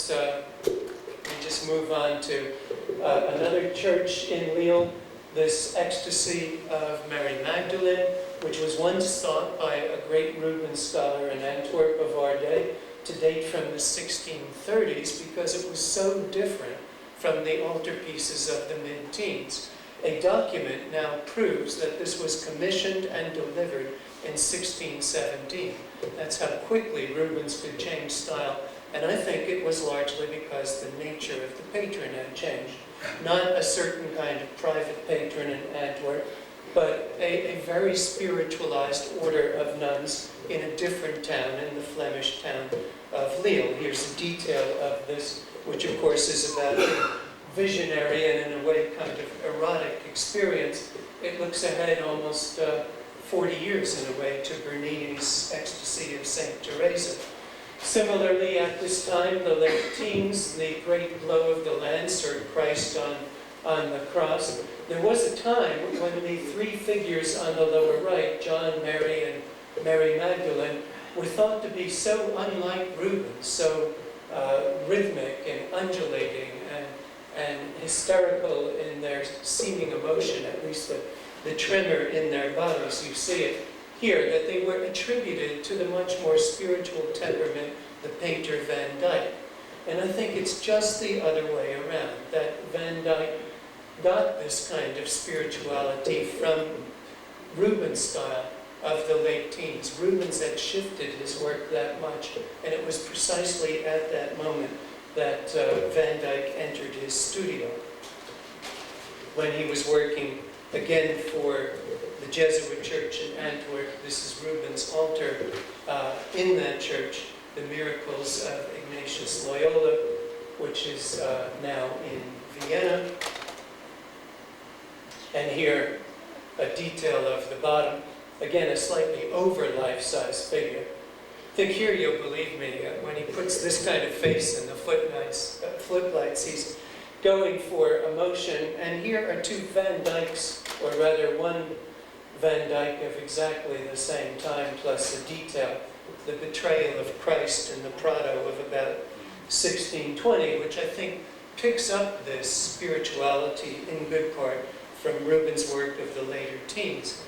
we just move on to another church in Lille, this ecstasy of Mary Magdalene, which was once thought by a great Rubens scholar in Antwerp of our day to date from the 1630s because it was so different from the altarpieces of the mid-teens. A document now proves that this was commissioned and delivered in 1617. That's how quickly Rubens could change style, and I think it was largely because the nature of the patron had changed. Not a certain kind of private patron in Antwerp, but a very spiritualized order of nuns in a different town, in the Flemish town of Lille. Here's a detail of this, which of course is about a visionary and in a way kind of erotic experience. It looks ahead almost 40 years in a way to Bernini's Ecstasy of St. Teresa. Similarly, at this time, the late teens, the great blow of the lance, or Christ on the cross. There was a time when the three figures on the lower right, John, Mary, and Mary Magdalene, were thought to be so unlike Rubens, so rhythmic and undulating and hysterical in their seeming emotion, at least the tremor in their bodies. You see it here, that they were attributed to the much more spiritual temperament, the painter Van Dyck. And I think it's just the other way around, that Van Dyck got this kind of spirituality from Rubens' style of the late teens. Rubens had shifted his work that much, and it was precisely at that moment that Van Dyck entered his studio. When he was working again for the Jesuit church in Antwerp, this is Rubens' altar in that church, the Miracles of Ignatius Loyola, which is now in Vienna. And here, a detail of the bottom, again a slightly over life-size figure. I think here you'll believe me, when he puts this kind of face in the footlights, he's going for emotion. And here are two Van Dycks, or rather one Van Dyck of exactly the same time, plus a detail, the betrayal of Christ in the Prado of about 1620, which I think picks up this spirituality in good part from Rubens' work of the later teens.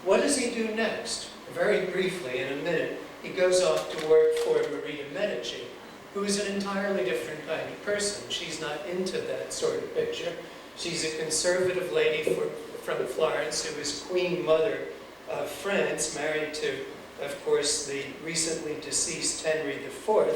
What does he do next? Very briefly, in a minute, he goes off to work for Marie de Medici, who is an entirely different kind of person. She's not into that sort of picture. She's a conservative lady from Florence who is Queen Mother of France, married to, of course, the recently deceased Henry IV.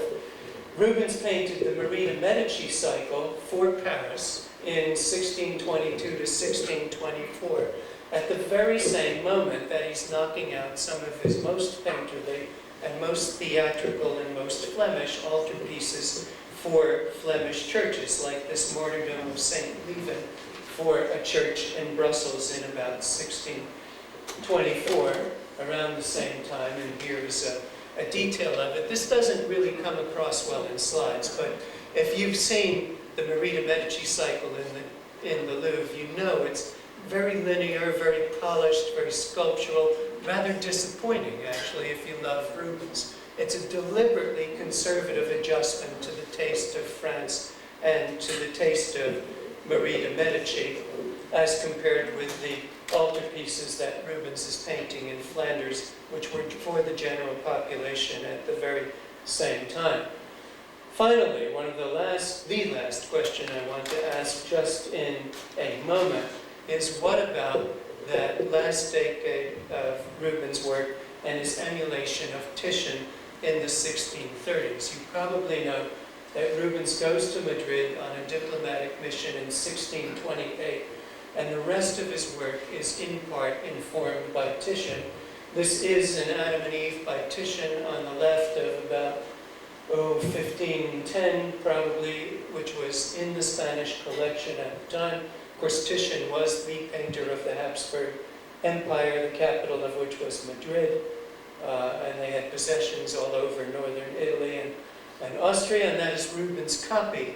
Rubens painted the Marie de Medici cycle for Paris in 1622 to 1624, at the very same moment that he's knocking out some of his most painterly and most theatrical and most Flemish altarpieces for Flemish churches, like this martyrdom of St. Leven for a church in Brussels in about 1624, around the same time. And here's a detail of it. This doesn't really come across well in slides, but if you've seen the Marie de Medici cycle in the Louvre, you know it's very linear, very polished, very sculptural, rather disappointing, actually, if you love Rubens. It's a deliberately conservative adjustment to the taste of France and to the taste of Marie de Medici, as compared with the altarpieces that Rubens is painting in Flanders, which were for the general population at the very same time. Finally, the last question I want to ask just in a moment is, what about that last decade of Rubens' work and his emulation of Titian in the 1630s? You probably know that Rubens goes to Madrid on a diplomatic mission in 1628, and the rest of his work is in part informed by Titian. This is an Adam and Eve by Titian on the left of about 1510 probably, which was in the Spanish collection at the time. Of course, Titian was the painter of the Habsburg Empire, the capital of which was Madrid, and they had possessions all over northern Italy and Austria, and that is Rubens' copy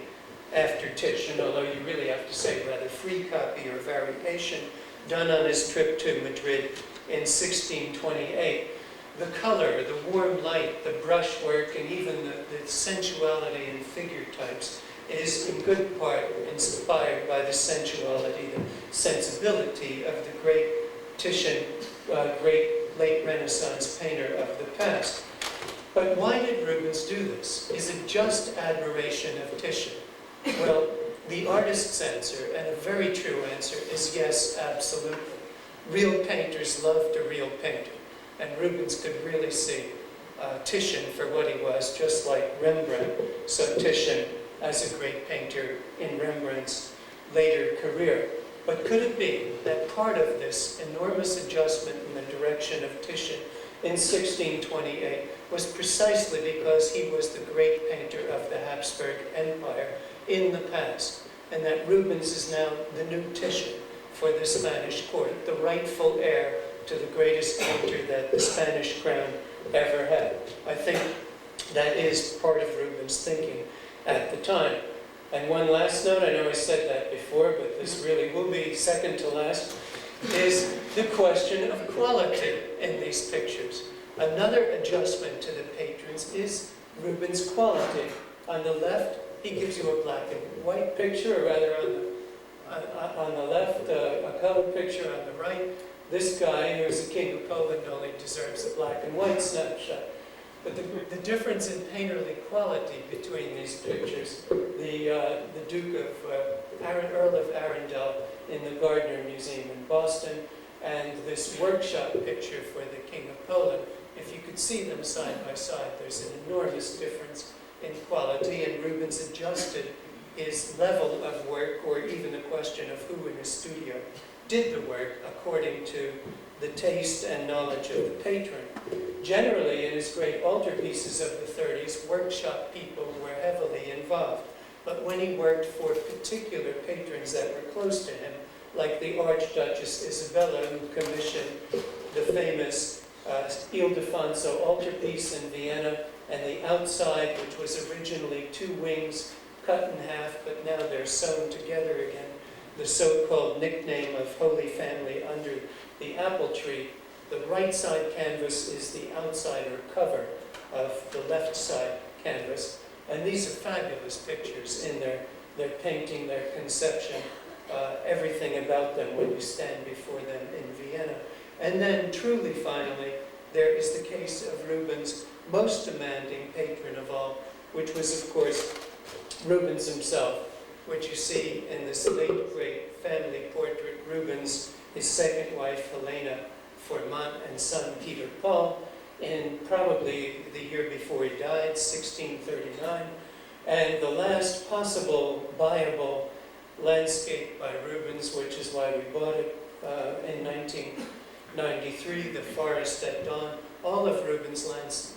after Titian, although you really have to say rather free copy or variation. done on his trip to Madrid in 1628. The color, the warm light, the brushwork, and even the sensuality in figure types is in good part inspired by the sensuality, the sensibility of the great Titian, great late Renaissance painter of the past. But why did Rubens do this? Is it just admiration of Titian? Well, the artist's answer, and a very true answer, is yes, absolutely. Real painters loved a real painter, and Rubens could really see Titian for what he was, just like Rembrandt saw Titian as a great painter in Rembrandt's later career. But could it be that part of this enormous adjustment in the direction of Titian in 1628 was precisely because he was the great painter of the Habsburg Empire in the past, and that Rubens is now the new Titian for the Spanish court, the rightful heir to the greatest painter that the Spanish crown ever had? I think that is part of Rubens' thinking at the time. And one last note, I know I said that before, but this really will be second to last, is the question of quality in these pictures. Another adjustment to the patrons is Rubens' quality. On the left, he gives you a black and white picture, or rather on the left, a colored picture. On the right, this guy, who is the King of Poland, only deserves a black and white snapshot. But the difference in painterly quality between these pictures, the Duke of Earl of Arundel in the Gardner Museum in Boston, and this workshop picture for the King of Poland, if you could see them side by side, there's an enormous difference in quality, and Rubens adjusted his level of work, or even the question of who in his studio did the work, according to the taste and knowledge of the patron. Generally, in his great altarpieces of the 30s, workshop people were heavily involved. But when he worked for particular patrons that were close to him, like the Archduchess Isabella, who commissioned the famous Ildefonso altarpiece in Vienna, and the outside, which was originally 2 wings cut in half, but now they're sewn together again, the so-called nickname of Holy Family under the apple tree. The right side canvas is the outside or cover of the left side canvas. And these are fabulous pictures in their painting, their conception, everything about them when you stand before them in Vienna. And then truly, finally, there is the case of Rubens' most demanding patron of all, which was, of course, Rubens himself, which you see in this late great family portrait. Rubens, his second wife, Helena Formant, and son, Peter Paul, in probably the year before he died, 1639. And the last possible buyable landscape by Rubens, which is why we bought it in 1993, The Forest at Dawn. All of Rubens'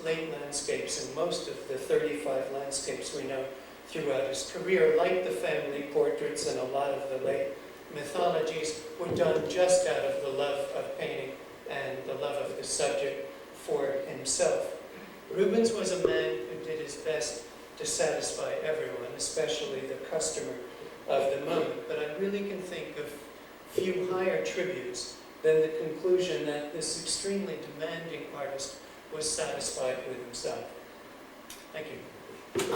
late landscapes, and most of the 35 landscapes we know throughout his career, like the family portraits and a lot of the late mythologies, were done just out of the love of painting and the love of the subject for himself. Rubens was a man who did his best to satisfy everyone, especially the customer of the moment. But I really can think of few higher tributes than the conclusion that this extremely demanding artist was satisfied with himself. Thank you.